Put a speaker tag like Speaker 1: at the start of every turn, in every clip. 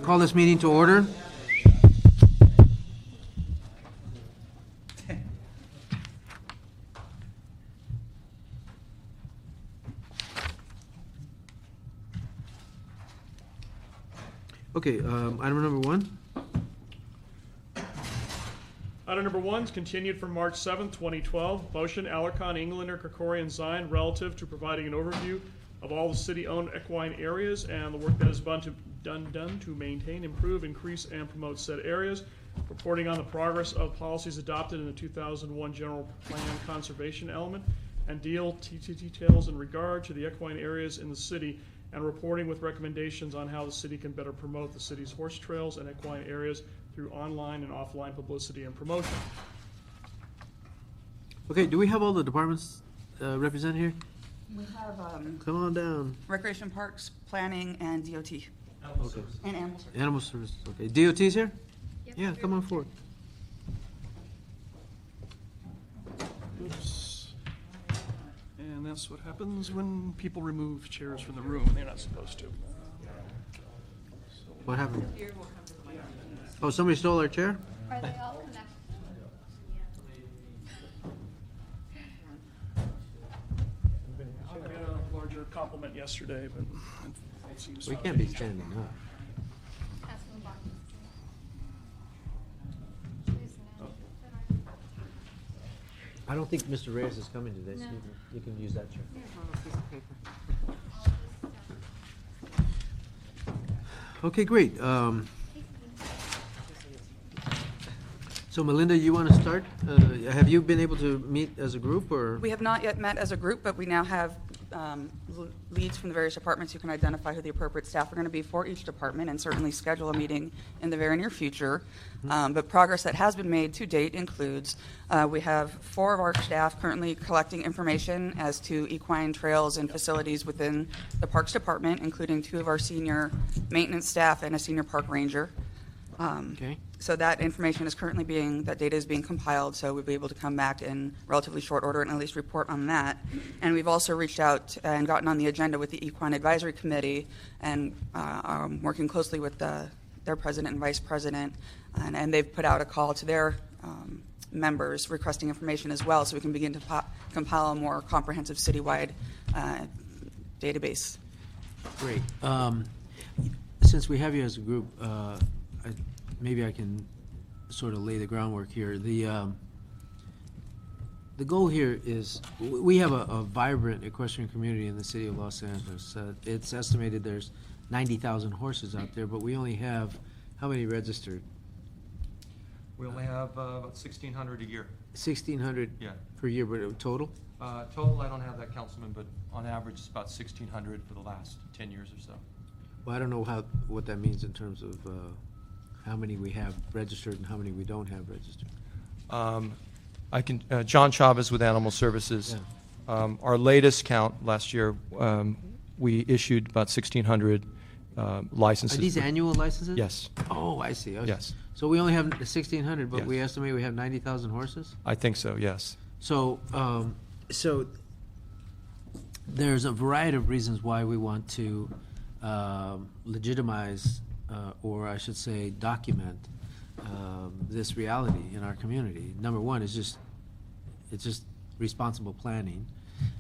Speaker 1: Call this meeting to order. Okay, item number one.
Speaker 2: Item number 1 is continued from March 7th, 2012. Motion, Alarcon, Englander, Krikorian, Zion, relative to providing an overview of all the city-owned equine areas and the work that is done to maintain, improve, increase, and promote said areas. Reporting on the progress of policies adopted in the 2001 General Plan Conservation element and details in regard to the equine areas in the city, and reporting with recommendations on how the city can better promote the city's horse trails and equine areas through online and offline publicity and promotion.
Speaker 1: Okay, do we have all the departments represented here?
Speaker 3: We have
Speaker 1: Come on down.
Speaker 3: Recreation Parks, Planning, and DOT.
Speaker 1: Okay.
Speaker 3: And Animal Services.
Speaker 1: Animal Services, okay. DOT's here?
Speaker 4: Yep.
Speaker 1: Yeah, come on forward.
Speaker 2: Oops. And that's what happens when people remove chairs from the room and they're not supposed to.
Speaker 1: What happened? Oh, somebody stole our chair?
Speaker 4: Are they all connected?
Speaker 2: I got a larger compliment yesterday, but it seems.
Speaker 1: We can't be standing up.
Speaker 4: Ask them about
Speaker 1: I don't think Mr. Reyes is coming today, so
Speaker 4: No.
Speaker 1: you can use that chair. Okay, great. So Melinda, you want to start? Have you been able to meet as a group, or?
Speaker 3: We have not yet met as a group, but we now have leads from the various departments who can identify who the appropriate staff are going to be for each department and certainly schedule a meeting in the very near future. But progress that has been made to date includes we have 4 of our staff currently collecting information as to equine trails and facilities within the Parks Department, including 2 of our senior maintenance staff and a senior park ranger.
Speaker 1: Okay.
Speaker 3: So that information is currently that data is being compiled, so we'll be able to come back in relatively short order and at least report on that. And we've also reached out and gotten on the agenda with the Equine Advisory Committee and working closely with their president and vice president, and they've put out a call to their members requesting information as well, so we can begin to compile a more comprehensive citywide database.
Speaker 1: Great. Since we have you as a group, maybe I can sort of lay the groundwork here. The goal here is we have a vibrant equestrian community in the city of Los Angeles. It's estimated there's 90,000 horses out there, but we only have how many registered?
Speaker 5: We only have about 1,600 a year.
Speaker 1: 1,600
Speaker 5: Yeah.
Speaker 1: per year, but total?
Speaker 5: Total, I don't have that, Councilman, but on average, it's about 1,600 for the last 10 years or so.
Speaker 1: Well, I don't know what that means in terms of how many we have registered and how many we don't have registered.
Speaker 5: John Chavez with Animal Services.
Speaker 1: Yeah.
Speaker 5: Our latest count last year, we issued about 1,600 licenses.
Speaker 1: Are these annual licenses?
Speaker 5: Yes.
Speaker 1: Oh, I see. Okay.
Speaker 5: Yes.
Speaker 1: So we only have 1,600, but
Speaker 5: Yes.
Speaker 1: we estimate we have 90,000 horses?
Speaker 5: I think so, yes.
Speaker 1: So, there's a variety of reasons why we want to legitimize, or I should say document, this reality in our community. Number one is it's just responsible planning.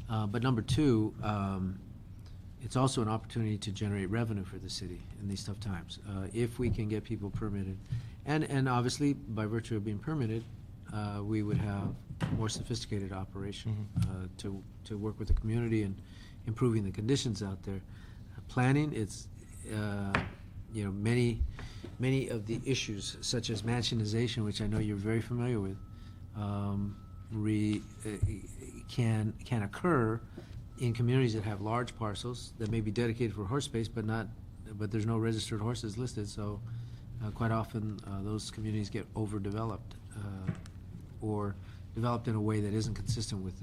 Speaker 1: But number two, it's also an opportunity to generate revenue for the city in these tough times. If we can get people permitted, and obviously by virtue of being permitted, we would have more sophisticated operation to work with the community and improving the conditions out there. Planning, it's many of the issues such as mansionization, which I know you're very familiar with, can occur in communities that have large parcels that may be dedicated for horse space, but there's no registered horses listed. So quite often those communities get overdeveloped or developed in a way that isn't consistent with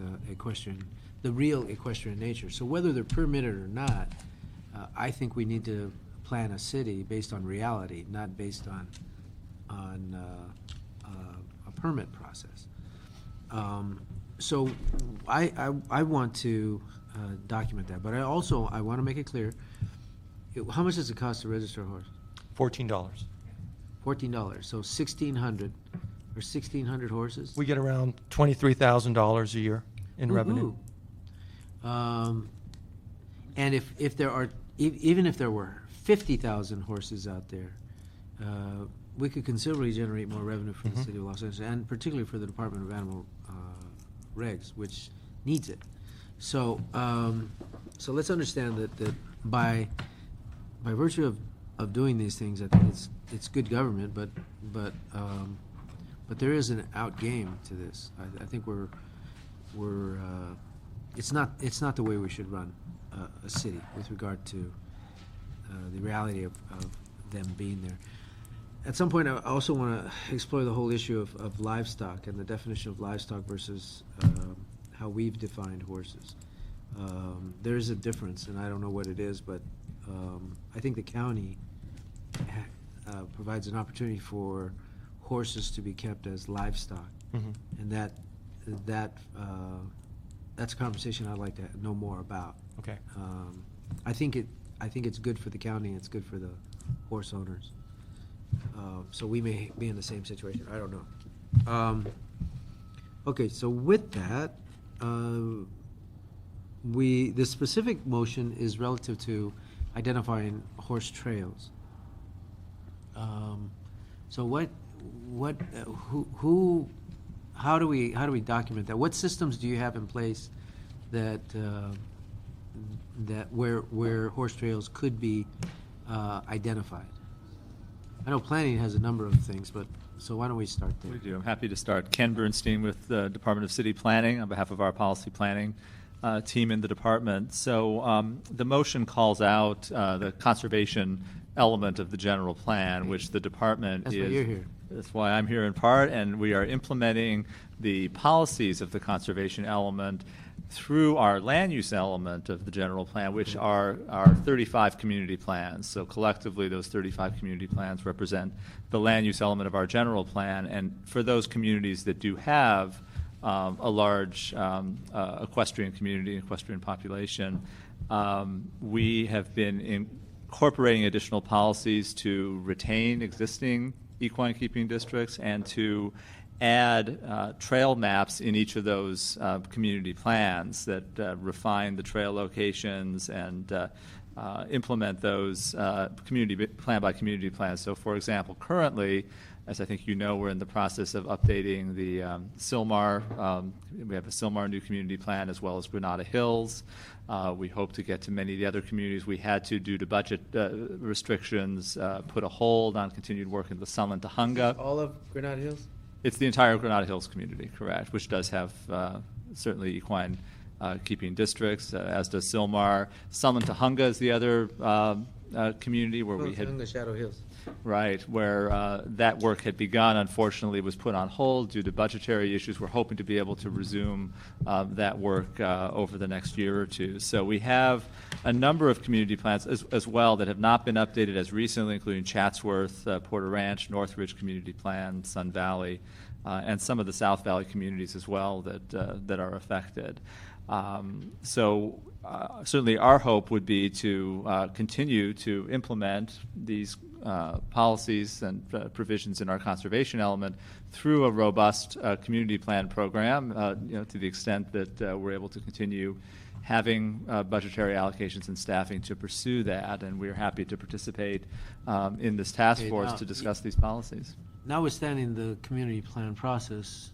Speaker 1: the real equestrian nature. So whether they're permitted or not, I think we need to plan a city based on reality, not based on a permit process. So I want to document that, but I want to make it clear. How much does it cost to register a horse?
Speaker 5: $14.
Speaker 1: $14, so 1,600 or 1,600 horses?
Speaker 5: We get around $23,000 a year in revenue.
Speaker 1: Woohoo. And if there are, even if there were 50,000 horses out there, we could considerably generate more revenue for the city of Los Angeles, and particularly for the Department of Animal Regs, which needs it. So, so let's understand that by virtue of doing these things, I think it's good government, but there is an out game to this. I think we're it's not the way we should run a city with regard to the reality of them being there. At some point, I also want to explore the whole issue of livestock and the definition of livestock versus how we've defined horses. There is a difference, and I don't know what it is, but I think the county provides an opportunity for horses to be kept as livestock, and that's a conversation I'd like to know more about.
Speaker 5: Okay.
Speaker 1: I think it's good for the county. It's good for the horse owners. So we may be in the same situation. I don't know. Okay, so with that, the specific motion is relative to identifying horse trails. So how do we document that? What systems do you have in place that where horse trails could be identified? I know planning has a number of things, but so why don't we start there?
Speaker 6: We do. I'm happy to start. Ken Bernstein with the Department of City Planning on behalf of our policy planning team in the department. So the motion calls out the conservation element of the general plan, which the department
Speaker 1: That's
Speaker 6: is.
Speaker 1: why you're here.
Speaker 6: That's why I'm here in part, and we are implementing the policies of the conservation element through our land use element of the general plan, which are our 35 community plans. So collectively, those 35 community plans represent the land use element of our general plan. And for those communities that do have a large equestrian community, equestrian population, we have been incorporating additional policies to retain existing equine keeping districts and to add trail maps in each of those community plans that refine the trail locations and implement those community plan by community plans. So, for example, currently, as I think you know, we're in the process of updating the Sylmar. We have a Sylmar new community plan as well as Granada Hills. We hope to get to many of the other communities. We had to, due to budget restrictions, put a hold on continued work in the Sunland Tahunga.
Speaker 1: All of Granada Hills?
Speaker 6: It's the entire Granada Hills community, correct, which does have certainly equine keeping districts, as does Sylmar. Sunland Tahunga is the other community where we had...
Speaker 1: Tahunga Shadow Hills.
Speaker 6: Right, where that work had begun, unfortunately, was put on hold due to budgetary issues. We're hoping to be able to resume that work over the next year or two. So we have a number of community plans as well that have not been updated as recently, including Chatsworth, Porter Ranch, Northridge Community Plan, Sun Valley, and some of the South Valley communities as well that are affected. Certainly our hope would be to continue to implement these policies and provisions in our conservation element through a robust community plan program, to the extent that we're able to continue having budgetary allocations and staffing to pursue that, and we're happy to participate in this task force to discuss these policies.
Speaker 1: Notwithstanding the community plan process,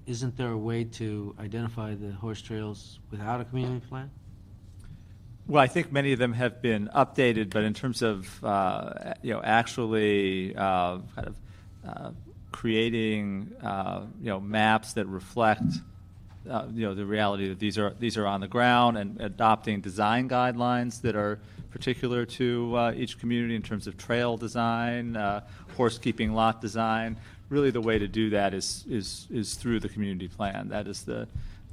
Speaker 1: isn't there a way to identify the horse trails without a community plan?
Speaker 6: Well, I think many of them have been updated, but in terms of actually creating maps that reflect the reality that these are on the ground, and adopting design guidelines that are particular to each community in terms of trail design, horse keeping lot design. Really, the way to do that is through the community plan. That is the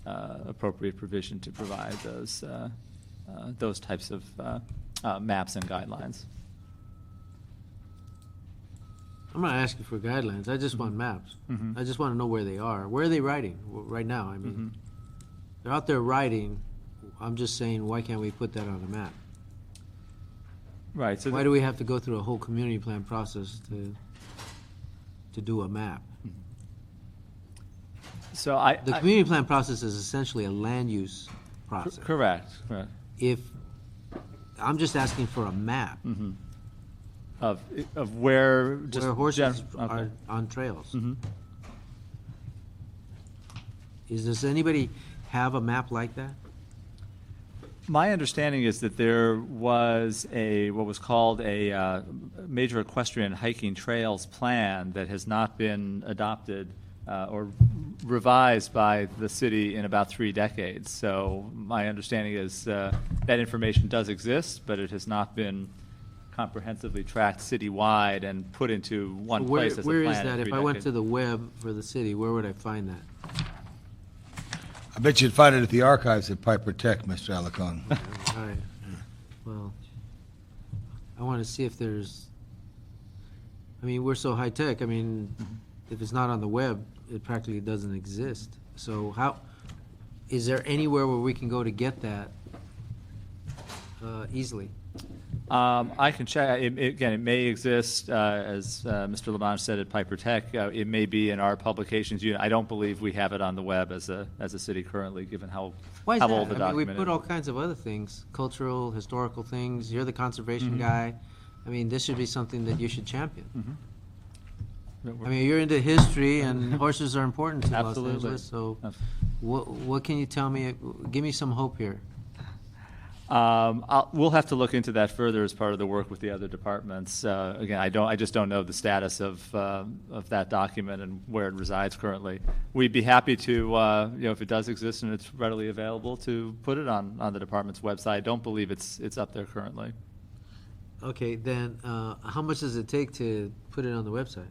Speaker 6: appropriate provision to provide those types of maps and guidelines.
Speaker 1: I'm not asking for guidelines. I just want maps. I just want to know where they are. Where are they riding right now? I mean, they're out there riding. I'm just saying, why can't we put that on a map?
Speaker 6: Right. So
Speaker 1: Why do we have to go through a whole community plan process to do a map?
Speaker 6: So
Speaker 1: The community plan process is essentially a land use process.
Speaker 6: correct.
Speaker 1: If, I'm just asking for a map
Speaker 6: Of where just
Speaker 1: where horses
Speaker 6: okay.
Speaker 1: are on trails. Does anybody have a map like that?
Speaker 6: My understanding is that there was what was called a major equestrian hiking trails plan that has not been adopted or revised by the city in about 3 decades. So my understanding is that information does exist, but it has not been comprehensively tracked citywide and put into one place as a plan.
Speaker 1: Where is
Speaker 6: in
Speaker 1: that?
Speaker 6: 3
Speaker 1: If I went
Speaker 6: decades.
Speaker 1: to the web for the city, where would I find that?
Speaker 7: I bet you'd find it at the archives at Piper Tech, Mr. Alarcon.
Speaker 1: All right, well, I want to see if there's, I mean, we're so high-tech, I mean, if it's not on the web, it practically doesn't exist. So how, is there anywhere where we can go to get that easily?
Speaker 6: I can check. Again, it may exist, as Mr. Labange said, at Piper Tech. It may be in our publications unit. I don't believe we have it on the web as a city currently, given how
Speaker 1: Why is
Speaker 6: how
Speaker 1: that?
Speaker 6: old the
Speaker 1: I mean,
Speaker 6: document
Speaker 1: we
Speaker 6: is.
Speaker 1: put all kinds of other things, cultural, historical things. You're the conservation guy. I mean, this should be something that you should champion. I mean, you're into history, and horses are important to Los
Speaker 6: Absolutely.
Speaker 1: Angeles. So, what can you tell me? Give me some hope here.
Speaker 6: We'll have to look into that further as part of the work with the other departments. Again, I just don't know the status of that document and where it resides currently. We'd be happy to, if it does exist and it's readily available, to put it on the department's website. I don't believe it's up there currently.
Speaker 1: Okay, then how much does it take to put it on the website?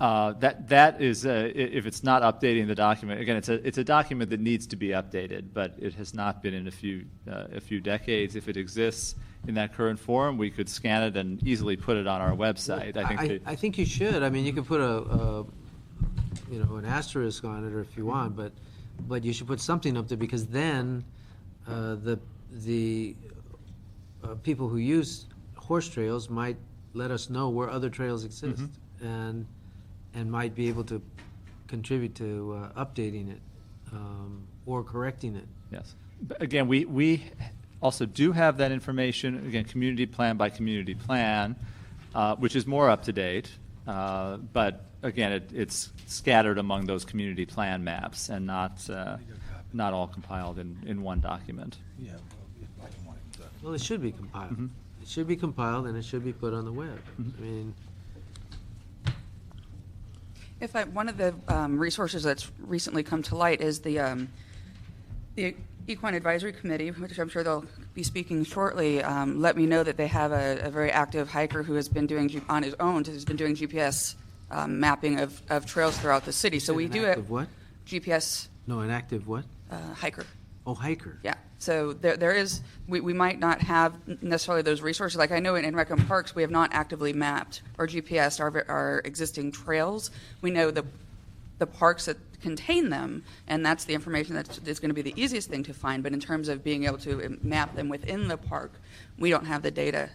Speaker 6: That is, if it's not updating the document, again, it's a document that needs to be updated, but it has not been in a few decades. If it exists in that current form, we could scan it and easily put it on our website.
Speaker 1: I think you should. I mean, you could put an asterisk on it, or if you want, but you should put something up there, because then the people who use horse trails might let us know where other trails exist, and might be able to contribute to updating it or correcting it.
Speaker 6: Yes. But again, we also do have that information, again, community plan by community plan, which is more up to date. But again, it's scattered among those community plan maps and not all compiled in one document.
Speaker 1: Well, it should be compiled. It should be compiled, and it should be put on the web. I mean,
Speaker 3: One of the resources that's recently come to light is the Equine Advisory Committee, which I'm sure they'll be speaking shortly. Let me know that they have a very active hiker who has been doing on his own, has been doing GPS mapping of trails throughout the city. So we
Speaker 1: an
Speaker 3: do
Speaker 1: active what?
Speaker 3: GPS
Speaker 1: No, an active what?
Speaker 3: hiker.
Speaker 1: Oh, hiker.
Speaker 3: Yeah. So there is, we might not have necessarily those resources. Like I know in Rec and Parks, we have not actively mapped or GPSed our existing trails. We know the parks that contain them, and that's the information that's going to be the easiest thing to find. But in terms of being able to map them within the park, we don't have the data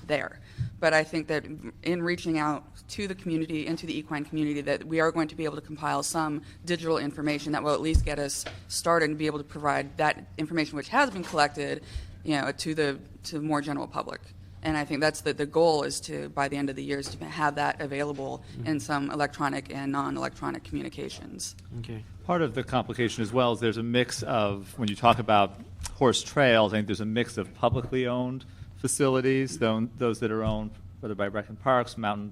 Speaker 3: there. But I think that in reaching out to the community, into the equine community, that we are going to be able to compile some digital information that will at least get us started and be able to provide that information which has been collected, to the more general public. And I think that's the goal, is to, by the end of the year, is to have that available in some electronic and non-electronic communications.
Speaker 1: Okay.
Speaker 6: Part of the complication as well is there's a mix of, when you talk about horse trails, I think there's a mix of publicly owned facilities, those that are owned whether by Rec and Parks, Mountain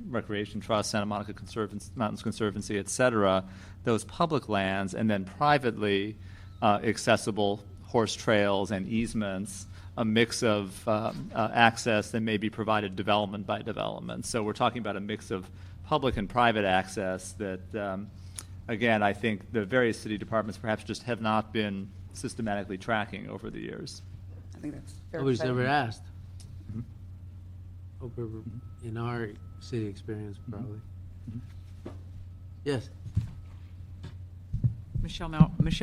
Speaker 6: Recreation Trust, Santa Monica Mountains Conservancy, et cetera, those public lands, and then privately accessible horse trails and easements, a mix of access that may be provided development by development. So we're talking about a mix of public and private access that, again, I think the various city departments perhaps just have not been systematically tracking over the years.
Speaker 3: I think that's fair.
Speaker 1: Nobody's
Speaker 3: to say.
Speaker 1: ever asked. Hope in our city experience, probably. Yes.
Speaker 8: Michelle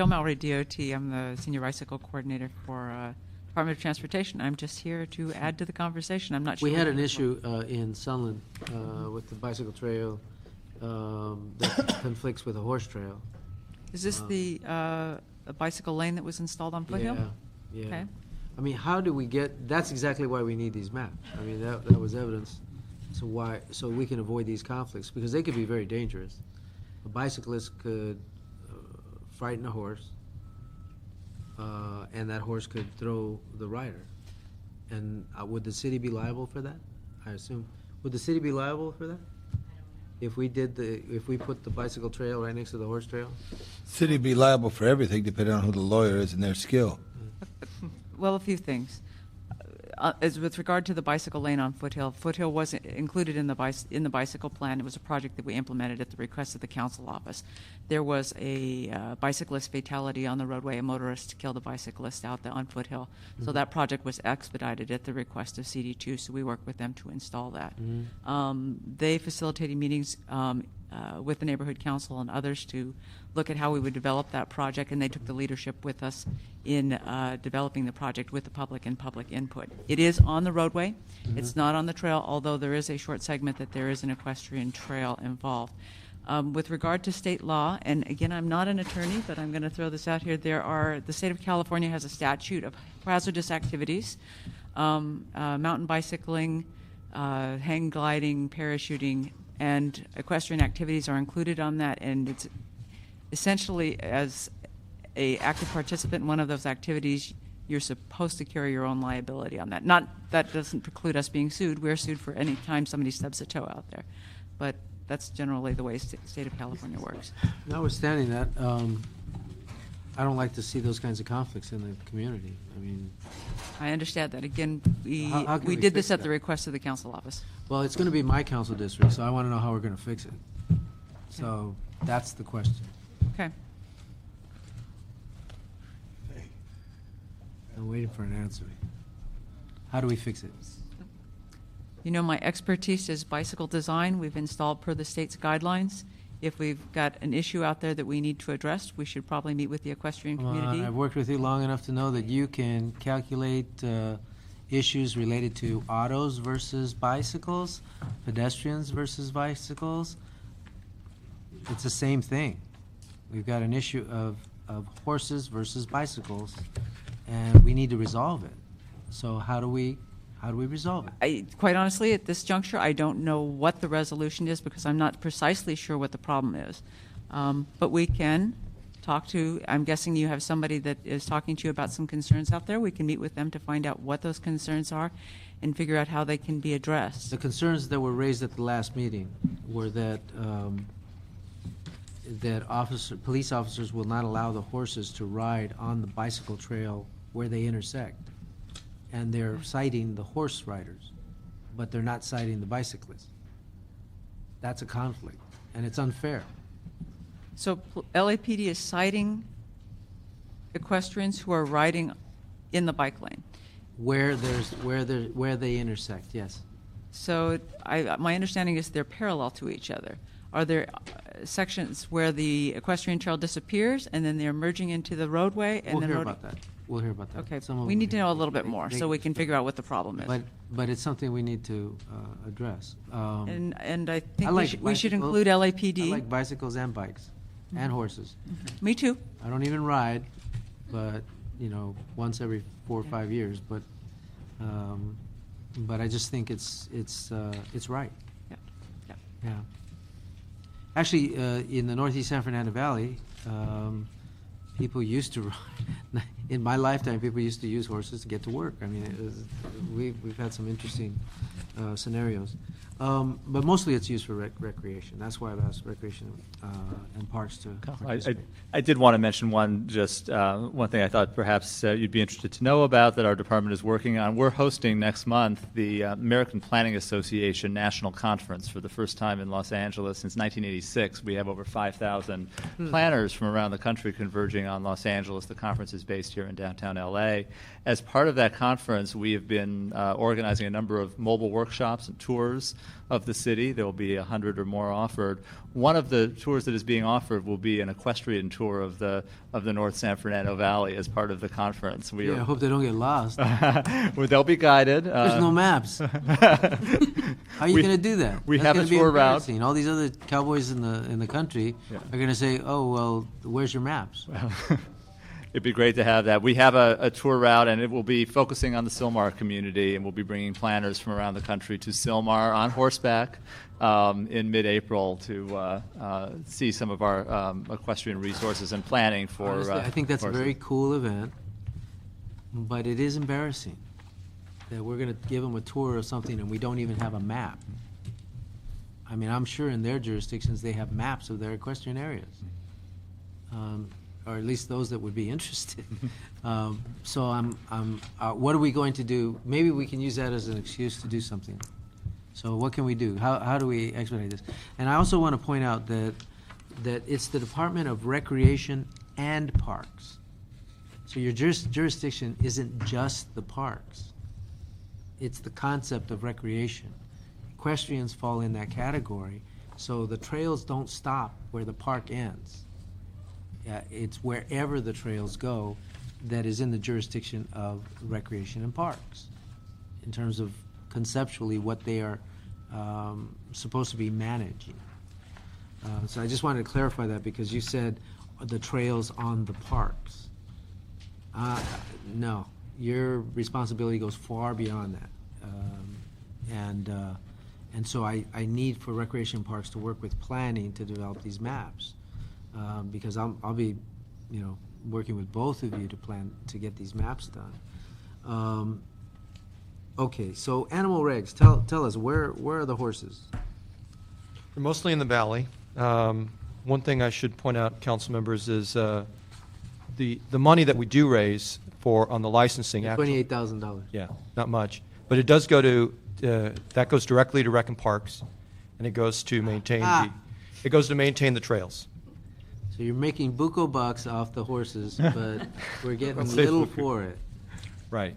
Speaker 8: Mallory, DOT. I'm the Senior Bicycle Coordinator for Department of Transportation. I'm just here to add to the conversation. I'm not sure.
Speaker 1: We had an issue in Sunland with the bicycle trail that conflicts with a horse trail.
Speaker 8: Is this the a bicycle lane that was installed on Foothill?
Speaker 1: Yeah, yeah.
Speaker 8: Okay.
Speaker 1: I mean, how do we get, that's exactly why we need these maps. I mean, that was evidence. So we can avoid these conflicts, because they could be very dangerous. A bicyclist could frighten a horse, and that horse could throw the rider. And would the city be liable for that? I assume. Would the city be liable for that? If we put the bicycle trail right next to the horse trail?
Speaker 7: City be liable for everything depending on who the lawyer is and their skill.
Speaker 8: Well, a few things. As with regard to the bicycle lane on Foothill, Foothill was included in the bicycle plan. It was a project that we implemented at the request of the council office. There was a bicyclist fatality on the roadway. A motorist killed a bicyclist out there on Foothill. Mm-hmm. So that project was expedited at the request of CD2, so we worked with them to install that. Mm-hmm. They facilitated meetings with the neighborhood council and others to look at how we would develop that project, and they took the leadership with us in developing the project with the public and public input. It is on the roadway. Mm-hmm. It's not on the trail, although there is a short segment that there is an equestrian trail involved. With regard to state law, and again, I'm not an attorney, but I'm going to throw this out here. The state of California has a statute of hazardous activities, mountain bicycling, hang gliding, parachuting, and equestrian activities are included on that, and it's essentially, as a active participant in one of those activities, you're supposed to carry your own liability on that. Not that doesn't preclude us being sued. We're sued for any time somebody stubs a toe out there, but that's generally the way state of California works.
Speaker 1: Notwithstanding that, I don't like to see those kinds of conflicts in the community. I mean,
Speaker 8: I understand that. Again,
Speaker 1: How can
Speaker 8: we
Speaker 1: we
Speaker 8: did
Speaker 1: fix
Speaker 8: this at
Speaker 1: that?
Speaker 8: the request of the council office.
Speaker 1: well, it's going to be my council district, so I want to know how we're going to fix it. So that's the question.
Speaker 8: Okay.
Speaker 1: I'm waiting for an answer. How do we fix it?
Speaker 8: You know, my expertise is bicycle design. We've installed per the state's guidelines. If we've got an issue out there that we need to address, we should probably meet with the equestrian community.
Speaker 1: I've worked with you long enough to know that you can calculate issues related to autos versus bicycles, pedestrians versus bicycles. It's the same thing. We've got an issue of horses versus bicycles, and we need to resolve it. So how do we resolve it?
Speaker 8: Quite honestly, at this juncture, I don't know what the resolution is because I'm not precisely sure what the problem is. But we can talk to, I'm guessing you have somebody that is talking to you about some concerns out there. We can meet with them to find out what those concerns are and figure out how they can be addressed.
Speaker 1: The concerns that were raised at the last meeting were that police officers will not allow the horses to ride on the bicycle trail where they intersect. And they're citing the horse riders, but they're not citing the bicyclists. That's a conflict, and it's unfair.
Speaker 8: So LAPD is citing equestrians who are riding in the bike lane.
Speaker 1: Where they intersect, yes.
Speaker 8: So my understanding is they're parallel to each other. Are there sections where the equestrian trail disappears and then they're merging into the roadway? And
Speaker 1: We'll
Speaker 8: then
Speaker 1: hear about that. We'll hear about that.
Speaker 8: Okay,
Speaker 1: Some of
Speaker 8: we
Speaker 1: them
Speaker 8: need to
Speaker 1: hear.
Speaker 8: know a little bit more so we can figure out what the problem is.
Speaker 1: But it's something we need to address.
Speaker 8: And I think
Speaker 1: like
Speaker 8: we should
Speaker 1: bicycles.
Speaker 8: include LAPD.
Speaker 1: I like bicycles and bikes and horses.
Speaker 8: Me too.
Speaker 1: I don't even ride, but, once every 4 or 5 years, but I just think it's right.
Speaker 8: Yeah. Yeah.
Speaker 1: Yeah. Actually, in the Northeast San Fernando Valley, people used to ride. In my lifetime, people used to use horses to get to work. I mean, we've had some interesting scenarios. But mostly it's used for recreation. That's why I've asked Recreation and Parks to participate.
Speaker 6: I did want to mention one thing I thought perhaps you'd be interested to know about that our department is working on. We're hosting next month the American Planning Association National Conference for the first time in Los Angeles since 1986. We have over 5,000 planners from around the country converging on Los Angeles. The conference is based here in downtown LA. As part of that conference, we have been organizing a number of mobile workshops workshops and tours of the city. There will be 100 or more offered. One of the tours that is being offered will be an equestrian tour of the North San Fernando Valley as part of the conference.
Speaker 1: Yeah, I hope they don't get lost.
Speaker 6: Well, they'll be guided.
Speaker 1: There's no maps. How are you
Speaker 6: We-
Speaker 1: going to do that?
Speaker 6: we
Speaker 1: That's
Speaker 6: have
Speaker 1: gonna
Speaker 6: a
Speaker 1: be
Speaker 6: tour route.
Speaker 1: embarrassing. All these other cowboys in the country are going to say, "Oh, well, where's your maps?"
Speaker 6: It'd be great to have that. We have a tour route, and it will be focusing on the Sylmar community, and we'll be bringing planners from around the country to Sylmar on horseback in mid-April to see some of our equestrian resources and planning for
Speaker 1: Honestly, I think that's a
Speaker 6: horses.
Speaker 1: very cool event, but it is embarrassing that we're going to give them a tour of something and we don't even have a map. I mean, I'm sure in their jurisdictions they have maps of their equestrian areas, or at least those that would be interested. So what are we going to do? Maybe we can use that as an excuse to do something. So what can we do? How do we expedite this? And I also want to point out that it's the Department of Recreation and Parks. So your jurisdiction isn't just the parks. It's the concept of recreation. Equestrians fall in that category, so the trails don't stop where the park ends. It's wherever the trails go that is in the jurisdiction of recreation and parks, in terms of conceptually what they are supposed to be managing. So I just wanted to clarify that because you said the trails on the parks. No, your responsibility goes far beyond that. And so I need for recreation parks to work with planning to develop these maps. Because I'll be, working with both of you to plan to get these maps done. Okay, so animal regs, tell us, where are the horses?
Speaker 5: They're mostly in the valley. One thing I should point out, council members, is the money that we do raise on the licensing.
Speaker 1: $28,000.
Speaker 5: Yeah, not much, but it does go to that goes directly to Rec and Parks, and it goes to maintain the trails.
Speaker 1: So you're making buco bucks off the horses, but we're getting
Speaker 5: Let's say
Speaker 1: little
Speaker 5: buku.
Speaker 1: for it.
Speaker 5: Right.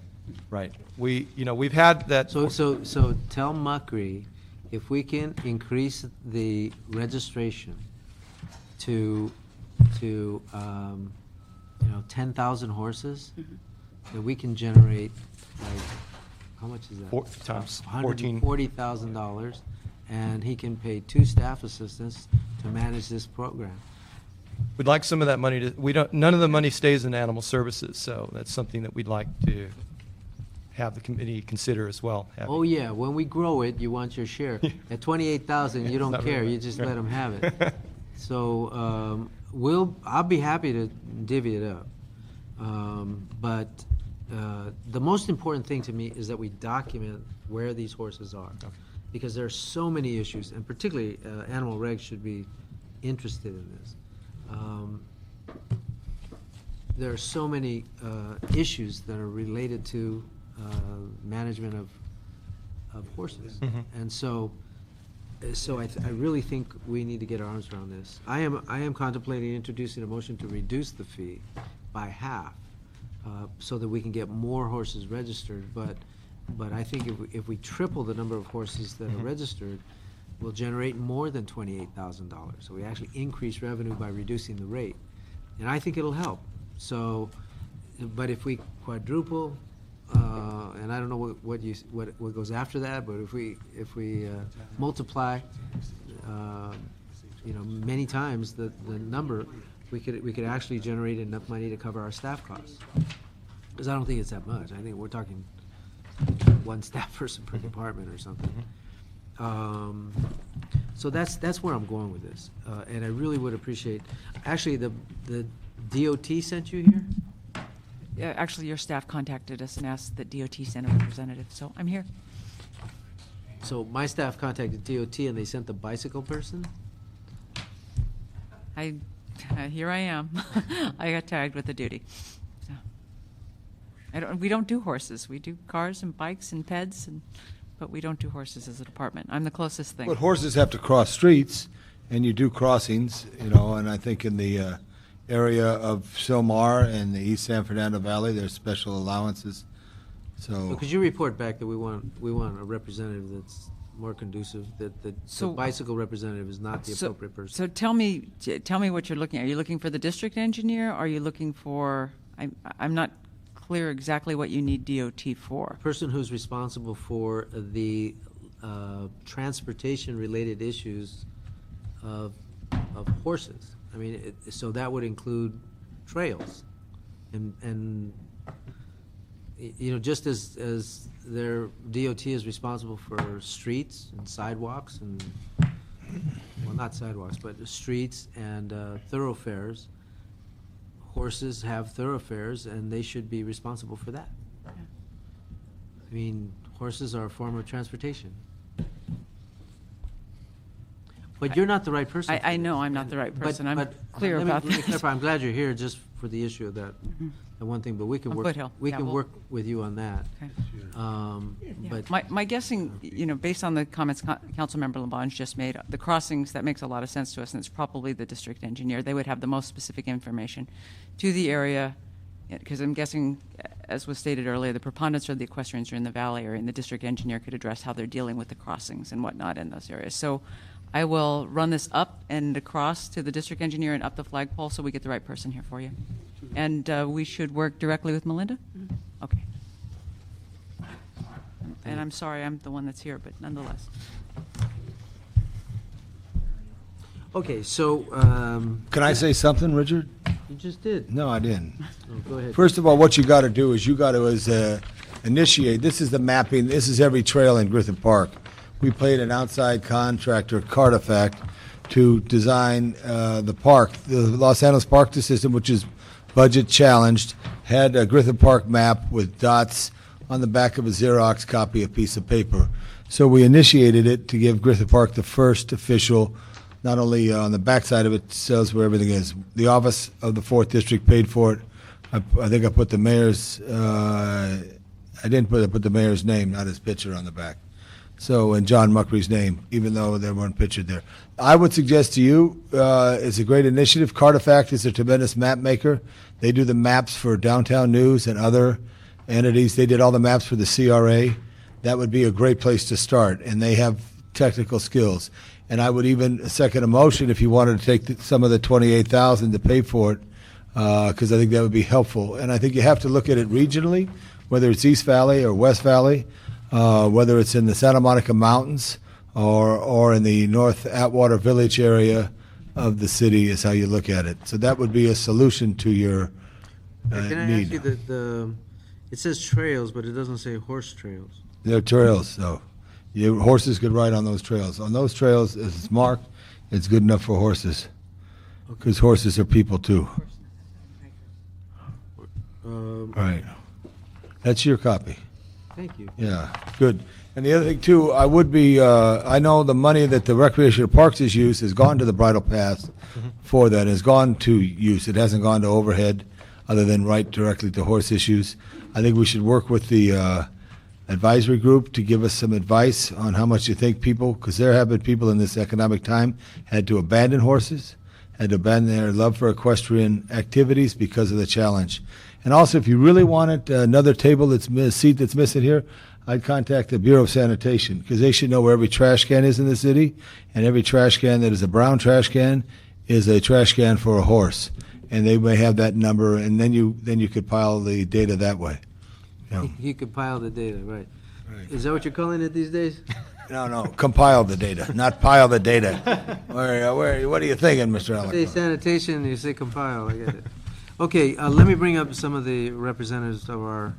Speaker 5: We've had that.
Speaker 1: So tell Muckree if we can increase the registration to 10,000 horses, that we can generate like, how much is that?
Speaker 5: Times 14.
Speaker 1: $140,000, and he can pay 2 staff assistants to manage this program.
Speaker 5: We'd like some of that money none of the money stays in animal services, so that's something that we'd like to have the committee consider as well.
Speaker 1: Oh, yeah, when we grow it, you want your share. At 28,000, you don't
Speaker 5: Not
Speaker 1: care,
Speaker 5: really.
Speaker 1: you just let them have it. So, I'll be happy to divvy it up. But the most important thing to me is that we document where these horses are.
Speaker 5: Okay.
Speaker 1: Because there are so many issues, and particularly animal regs should be interested in this. There are so many issues that are related to management of horses. And so I really think we need to get our arms around this. I am contemplating introducing a motion to reduce the fee by half, so that we can get more horses registered. But I think if we triple the number of horses that are registered, we'll generate more than $28,000. So we actually increase revenue by reducing the rate, and I think it'll help. So, but if we quadruple, and I don't know what goes after that, but if we multiply, many times the number, we could actually generate enough money to cover our staff costs. Because I don't think it's that much. I think we're talking 1 staff person per department or something. So that's where I'm going with this, and I really would appreciate. Actually, the DOT sent you here.
Speaker 8: Actually, your staff contacted us and asked that DOT send a representative, so I'm here.
Speaker 1: So my staff contacted DOT and they sent the bicycle person.
Speaker 8: Here I am. I got tagged with the duty. So, we don't do horses. We do cars and bikes and peds, but we don't do horses as a department. I'm the closest thing.
Speaker 7: But horses have to cross streets, and you do crossings, and I think in the area of Sylmar and the East San Fernando Valley, there's special allowances. So,
Speaker 1: Could you report back that we want a representative that's more conducive, that the
Speaker 8: So-
Speaker 1: bicycle representative is not the appropriate person?
Speaker 8: So tell me what you're looking at. Are you looking for the district engineer? Are you looking for, I'm not clear exactly what you need DOT for.
Speaker 1: Person who's responsible for the transportation-related issues of horses. I mean, so that would include trails, and just as their DOT is responsible for streets and sidewalks and, well, not sidewalks, but streets and thoroughfares. Horses have thoroughfares, and they should be responsible for that. I mean, horses are a form of transportation. But you're not the right person.
Speaker 8: I know I'm not the right person. I'm clear
Speaker 1: let me
Speaker 8: about that.
Speaker 1: clarify. I'm glad you're here just for the issue of that one thing, but we can
Speaker 8: On
Speaker 1: work.
Speaker 8: Foothill.
Speaker 1: We
Speaker 8: Yeah,
Speaker 1: can
Speaker 8: we'll-
Speaker 1: work with you on that.
Speaker 8: Okay.
Speaker 1: But
Speaker 8: My guessing, based on the comments Councilmember Labange just made, the crossings, that makes a lot of sense to us, and it's probably the district engineer. They would have the most specific information to the area, because I'm guessing, as was stated earlier, the preponderance of the equestrians are in the valley area, and the district engineer could address how they're dealing with the crossings and whatnot in those areas. So I will run this up and across to the district engineer and up the flagpole so we get the right person here for you. And we should work directly with Melinda? Okay. And I'm sorry, I'm the one that's here, but nonetheless.
Speaker 1: okay, so
Speaker 7: can I say something, Richard?
Speaker 1: you just did.
Speaker 7: No, I didn't.
Speaker 1: Oh, go ahead.
Speaker 7: First of all, what you got to do is initiate. This is the mapping. This is every trail in Griffith Park. We paid an outside contractor, Cartifact, to design the park. The Los Angeles Park System, which is budget challenged, had a Griffith Park map with dots on the back of a Xerox copy, a piece of paper. So we initiated it to give Griffith Park the first official, not only on the backside of it, says where everything is. The office of the 4th District paid for it. I think I put the mayor's, I put the mayor's name, not his picture on the back. So, and John Muckery's name, even though they weren't pictured there. I would suggest to you, it's a great initiative. Cartifact is a tremendous map maker. They do the maps for Downtown News and other entities. They did all the maps for the CRA. That would be a great place to start, and they have technical skills. And I would even second a motion if you wanted to take some of the $28,000 to pay for it, because I think that would be helpful. And I think you have to look at it regionally, whether it's East Valley or West Valley, whether it's in the Santa Monica Mountains or in the North Atwater Village area of the city is how you look at it. So that would be a solution to your
Speaker 1: Can I
Speaker 7: need.
Speaker 1: ask you it says trails, but it doesn't say horse trails.
Speaker 7: They're trails, though. Horses could ride on those trails. On those trails, if it's marked, it's good enough for horses. Because horses are people, too. Right. That's your copy.
Speaker 1: Thank you.
Speaker 7: Yeah, good. And the other thing, too, I would be, I know the money that the recreational parks has used has gone to the bridle path for that, has gone to use. It hasn't gone to overhead, other than right directly to horse issues. I think we should work with the advisory group to give us some advice on how much you think people, because there have been people in this economic time, had to abandon horses, had to abandon their love for equestrian activities because of the challenge. And also, if you really wanted another seat that's missing here, I'd contact the Bureau of Sanitation, because they should know where every trash can is in the city, and every trash can that is a brown trash can is a trash can for a horse. And they may have that number, and then you could pile the data that way. Yeah.
Speaker 1: You compile the data, right. Is that what you're calling it these days?
Speaker 7: No, compile the data, not pile the data. What are you thinking, Mr.
Speaker 1: You say
Speaker 7: Alec?
Speaker 1: sanitation, you say compile, I get it. Okay, let me bring up some of the representatives of our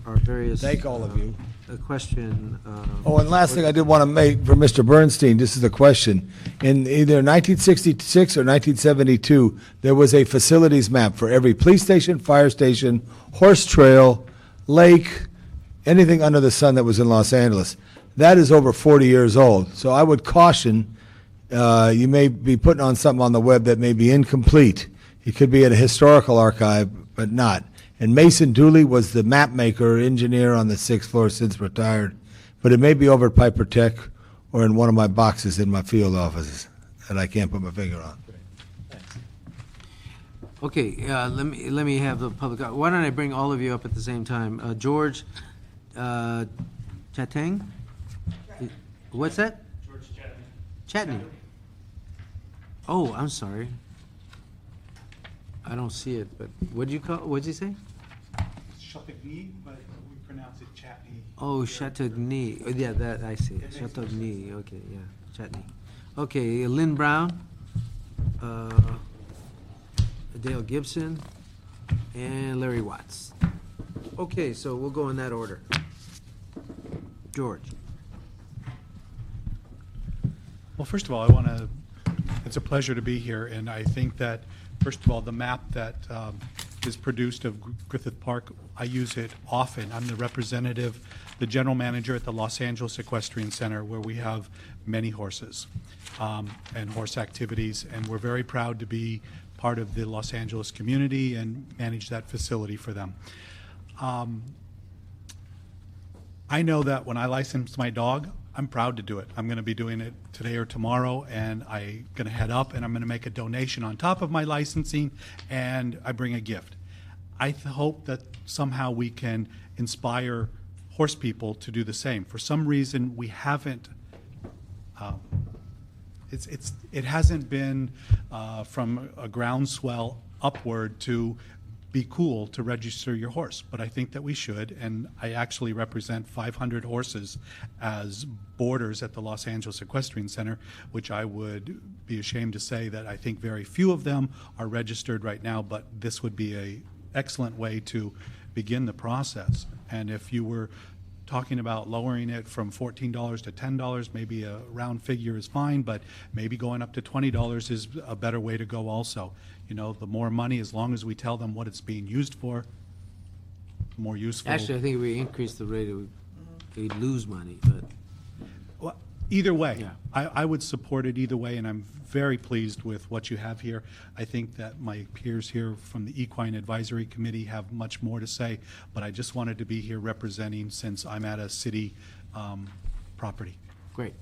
Speaker 1: various.
Speaker 7: Thank all of you.
Speaker 1: Equestrian.
Speaker 7: Oh, and last thing I did want to make for Mr. Bernstein, this is a question. In either 1966 or 1972, there was a facilities map for every police station, fire station, horse trail, lake, anything under the sun that was in Los Angeles. That is over 40 years old. So I would caution, you may be putting on something on the web that may be incomplete. It could be at a historical archive, but not. And Mason Dooley was the map maker, engineer on the 6th floor, since retired. But it may be over at Piper Tech or in one of my boxes in my field offices that I can't put my finger on.
Speaker 1: Okay, let me have the public, why don't I bring all of you up at the same time? George, Chatang? What's that? George Chatney. Oh, I'm sorry. I don't see it, but what'd you say?
Speaker 9: Chautauqua, but we pronounce it Chatney.
Speaker 1: Oh, Chautauqua. Oh, yeah, that, I see. Chautauqua, okay, yeah, Chatney. Okay, Lynn Brown, Dale Gibson, and Larry Watts. Okay, so we'll go in that order. George.
Speaker 9: Well, first of all, it's a pleasure to be here, and I think that, first of all, the map that is produced of Griffith Park, I use it often. I'm the representative, the general manager at the Los Angeles Equestrian Center, where we have many horses and horse activities, and we're very proud to be part of the Los Angeles community and manage that facility for them. I know that when I license my dog, I'm proud to do it. I'm going to be doing it today or tomorrow, and I'm going to head up and I'm going to make a donation on top of my licensing, and I bring a gift. I hope that somehow we can inspire horse people to do the same. For some reason, we haven't. It hasn't been from a groundswell upward to be cool to register your horse, but I think that we should, and I actually represent 500 horses as boarders at the Los Angeles Equestrian Center, which I would be ashamed to say that I think very few of them are registered right now, but this would be an excellent way to begin the process. And if you were talking about lowering it from $14 to $10, maybe a round figure is fine, but maybe going up to $20 is a better way to go also. You know, the more money, as long as we tell them what it's being used for, the more useful.
Speaker 1: Actually, I think if we increase the rate, we'd lose money, but.
Speaker 9: Well, either way,
Speaker 1: Yeah.
Speaker 9: I would support it either way, and I'm very pleased with what you have here. I think that my peers here from the Equine Advisory Committee have much more to say, but I just wanted to be here representing since I'm at a city property.
Speaker 1: Great.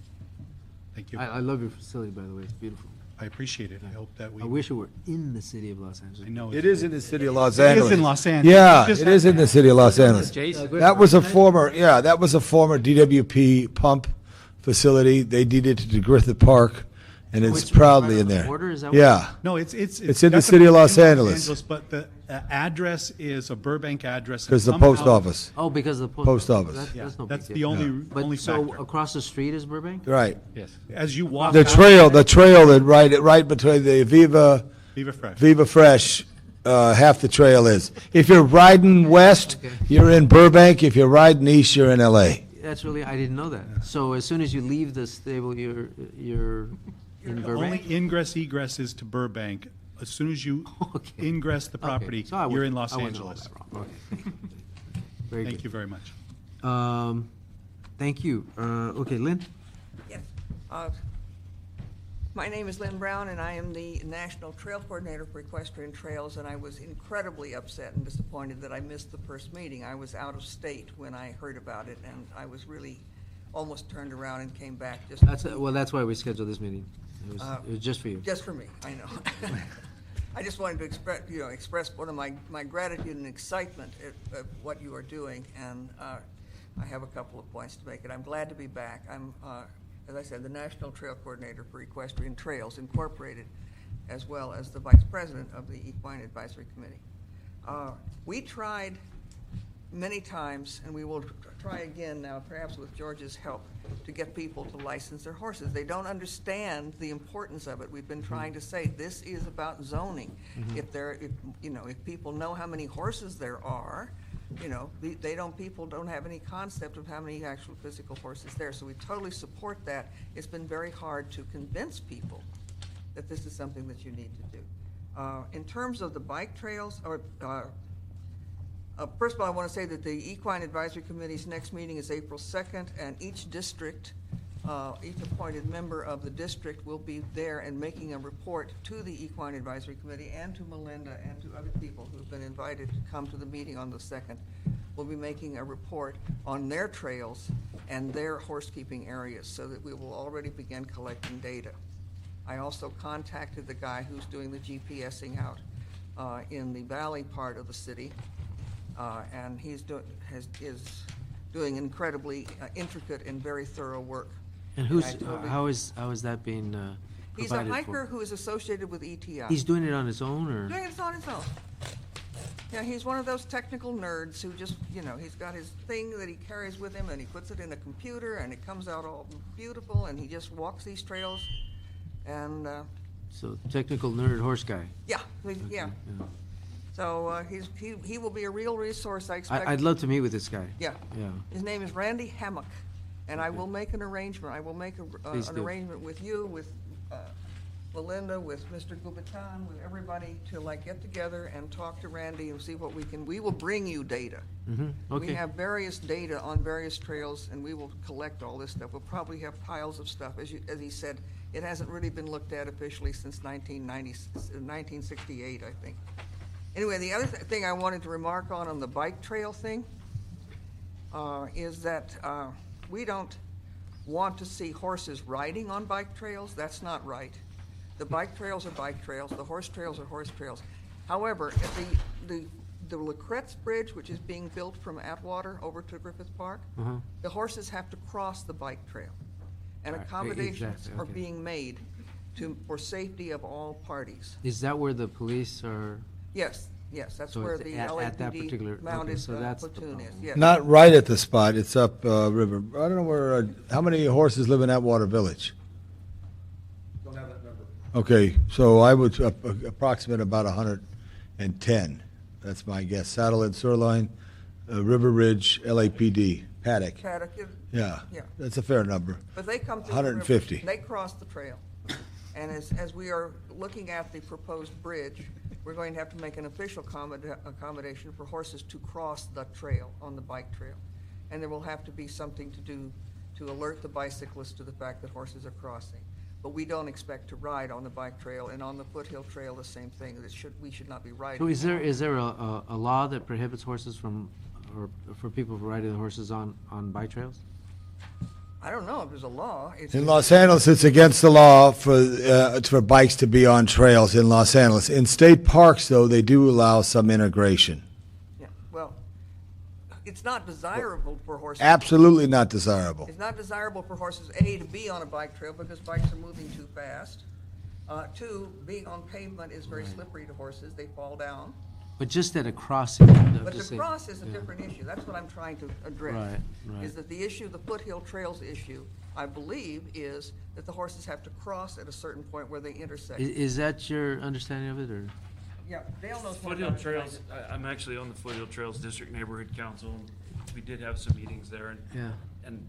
Speaker 9: Thank you.
Speaker 1: I love your facility, by the way. It's beautiful.
Speaker 9: I appreciate it. I hope that we.
Speaker 1: I wish it were in the city of Los Angeles.
Speaker 9: I know.
Speaker 7: It is in the city of Los
Speaker 9: It
Speaker 7: Angeles.
Speaker 9: is in Los Angeles.
Speaker 7: Yeah,
Speaker 9: Just-
Speaker 7: it is in the city of Los Angeles.
Speaker 1: Jason.
Speaker 7: That was a former DWP pump facility. They deeded it to Griffith Park, and it's
Speaker 1: it's
Speaker 7: proudly
Speaker 1: right
Speaker 7: in
Speaker 1: on the
Speaker 7: there.
Speaker 1: border, is that what-
Speaker 7: Yeah.
Speaker 9: No, it's
Speaker 7: It's in the city of
Speaker 9: definitely
Speaker 7: Los
Speaker 9: in
Speaker 7: Angeles.
Speaker 9: But the address is a Burbank address. and
Speaker 7: Because the post
Speaker 9: somehow-
Speaker 7: office.
Speaker 1: Oh, because of the
Speaker 7: Post office.
Speaker 1: That's,
Speaker 9: Yeah,
Speaker 1: that's no
Speaker 9: that's
Speaker 1: big
Speaker 9: the
Speaker 1: deal.
Speaker 9: only
Speaker 1: But so
Speaker 9: factor.
Speaker 1: across the street is Burbank?
Speaker 7: Right.
Speaker 6: Yes.
Speaker 9: As you walk
Speaker 7: The
Speaker 9: out-
Speaker 7: trail that right between the
Speaker 9: Viva Fresh.
Speaker 7: Viva Fresh, half the trail is. If you're riding west,
Speaker 1: Okay.
Speaker 7: you're in Burbank. If you're riding east, you're in LA.
Speaker 1: That's really, I didn't know that. So as soon as you leave the stable, you're in
Speaker 9: The only
Speaker 1: Burbank?
Speaker 9: ingress egress is to Burbank. As soon as you
Speaker 1: Okay.
Speaker 9: ingress the
Speaker 1: Okay,
Speaker 9: property,
Speaker 1: so I
Speaker 9: you're
Speaker 1: wasn't-
Speaker 9: in Los
Speaker 1: I wasn't all
Speaker 9: Angeles.
Speaker 1: that wrong. Okay. Very
Speaker 9: Thank
Speaker 1: good.
Speaker 9: you very much.
Speaker 1: Thank you. Okay, Lynn?
Speaker 10: Yes. My name is Lynn Brown, and I am the National Trail Coordinator for Equestrian Trails, and I was incredibly upset and disappointed that I missed the first meeting. I was out of state when I heard about it, and I was really almost turned around and came back just.
Speaker 1: That's why we scheduled this meeting. It was just for you.
Speaker 10: Just for me, I know. I just wanted to express one of my gratitude and excitement at what you are doing, and I have a couple of points to make, and I'm glad to be back. I'm, as I said, the National Trail Coordinator for Equestrian Trails Incorporated, as well as the Vice President of the Equine Advisory Committee. We tried many times, and we will try again now, perhaps with George's help, to get people to license their horses. They don't understand the importance of it. We've been trying to say this is about zoning. If people know how many horses there are, people don't have any concept of how many actual physical horses there. So we totally support that. It's been very hard to convince people that this is something that you need to do. In terms of the bike trails, first of all, I want to say that the Equine Advisory Committee's next meeting is April 2nd, and each district, each appointed member of the district will be there and making a report to the Equine Advisory Committee and to Melinda and to other people who've been invited to come to the meeting on the 2nd. We'll be making a report on their trails and their horse-keeping areas so that we will already begin collecting data. I also contacted the guy who's doing the GPSing out in the valley part of the city. And is doing incredibly intricate and very thorough work.
Speaker 1: And who's,
Speaker 10: I totally-
Speaker 1: how is that being
Speaker 10: He's a
Speaker 1: provided
Speaker 10: hiker
Speaker 1: for?
Speaker 10: who is associated with ETI.
Speaker 1: He's doing it on his own, or?
Speaker 10: Yeah, it's on his own. Yeah, he's one of those technical nerds who just, he's got his thing that he carries with him, and he puts it in a computer, and it comes out all beautiful, and he just walks these trails, and,
Speaker 1: So technical nerd horse guy.
Speaker 10: yeah.
Speaker 1: Yeah.
Speaker 10: So he will be a real resource, I expect.
Speaker 1: I'd love to meet with this guy.
Speaker 10: Yeah.
Speaker 1: Yeah.
Speaker 10: His name is Randy Hammock, and I will make an arrangement. I will make
Speaker 1: Please
Speaker 10: an
Speaker 1: do.
Speaker 10: arrangement with you, with Belinda, with Mr. Gubatan, with everybody to get together and talk to Randy and see what we will bring you data.
Speaker 1: Okay.
Speaker 10: We have various data on various trails, and we will collect all this stuff. We'll probably have piles of stuff. As he said, it hasn't really been looked at officially since 1968, I think. Anyway, the other thing I wanted to remark on the bike trail thing is that we don't want to see horses riding on bike trails. That's not right. The bike trails are bike trails. The horse trails are horse trails. However, at the Lacretz Bridge, which is being built from Atwater over to Griffith Park, the horses have to cross the bike trail. And
Speaker 1: Right,
Speaker 10: accommodations
Speaker 1: exactly,
Speaker 10: are
Speaker 1: okay.
Speaker 10: being made for safety of all parties.
Speaker 1: Is that where the police are?
Speaker 10: Yes, that's
Speaker 1: So
Speaker 10: where
Speaker 1: it's
Speaker 10: the
Speaker 1: at that particular-
Speaker 10: LAPD
Speaker 1: okay,
Speaker 10: mounted
Speaker 1: so that's the
Speaker 10: platoon is,
Speaker 1: problem.
Speaker 10: yes.
Speaker 7: Not right at the spot, it's up river. I don't know where, how many horses live in Atwater Village?
Speaker 5: Don't have that number.
Speaker 7: Okay, so I would approximate about 110. That's my guess. Saddle and Sirloin, River Ridge, LAPD, Paddock.
Speaker 10: Paddock,
Speaker 7: Yeah,
Speaker 10: Yeah.
Speaker 7: that's a fair number.
Speaker 10: but they come through the river.
Speaker 7: 150.
Speaker 10: They cross the trail. And as we are looking at the proposed bridge, we're going to have to make an official accommodation for horses to cross the trail, on the bike trail. And there will have to be something to do to alert the bicyclists to the fact that horses are crossing. But we don't expect to ride on the bike trail, and on the foothill trail, the same thing. We should not be riding.
Speaker 1: So is there a law that prohibits horses from, or for people riding the horses on bike trails?
Speaker 10: I don't know if there's a law. It's-
Speaker 7: In Los Angeles, it's against the law for bikes to be on trails in Los Angeles. In state parks, though, they do allow some integration.
Speaker 10: Yeah, well, it's not desirable for horses.
Speaker 7: Absolutely not desirable.
Speaker 10: It's not desirable for horses, A, to be on a bike trail because bikes are moving too fast. Two, being on pavement is very slippery to horses. They fall down.
Speaker 1: But just at a crossing. I'm
Speaker 10: But
Speaker 1: just
Speaker 10: the
Speaker 1: saying-
Speaker 10: cross is a
Speaker 1: yeah.
Speaker 10: different issue. That's what I'm trying to address.
Speaker 1: Right.
Speaker 10: Is that the issue, the foothill trails issue, I believe, is that the horses have to cross at a certain point where they intersect.
Speaker 1: Is that your understanding of it, or?
Speaker 10: Yeah, Dale knows more
Speaker 11: Foothill
Speaker 10: about it than I
Speaker 11: Trails,
Speaker 10: do.
Speaker 11: I'm actually on the Foothill Trails District Neighborhood Council. We did have some meetings there,
Speaker 1: Yeah.
Speaker 11: and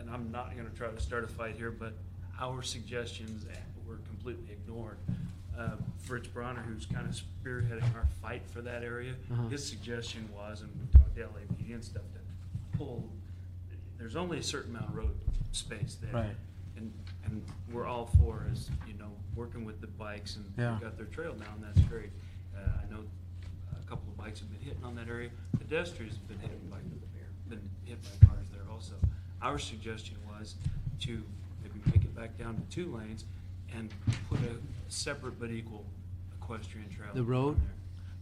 Speaker 11: I'm not gonna try to start a fight here, but our suggestions were completely ignored. Fritz Bronner, who's kind of spearheading our fight for that area, his suggestion was, and we talked to LAPD and stuff, to pull, there's only a certain amount of road space there.
Speaker 1: Right.
Speaker 11: And we're all for, working with the bikes, and
Speaker 1: Yeah.
Speaker 11: they've got their trail now, and that's great. I know a couple of bikes have been hitting on that area. Pedestrians have been hit by cars there also. Our suggestion was to maybe make it back down to 2 lanes and put a separate but equal equestrian trail.
Speaker 1: The road?
Speaker 11: down there.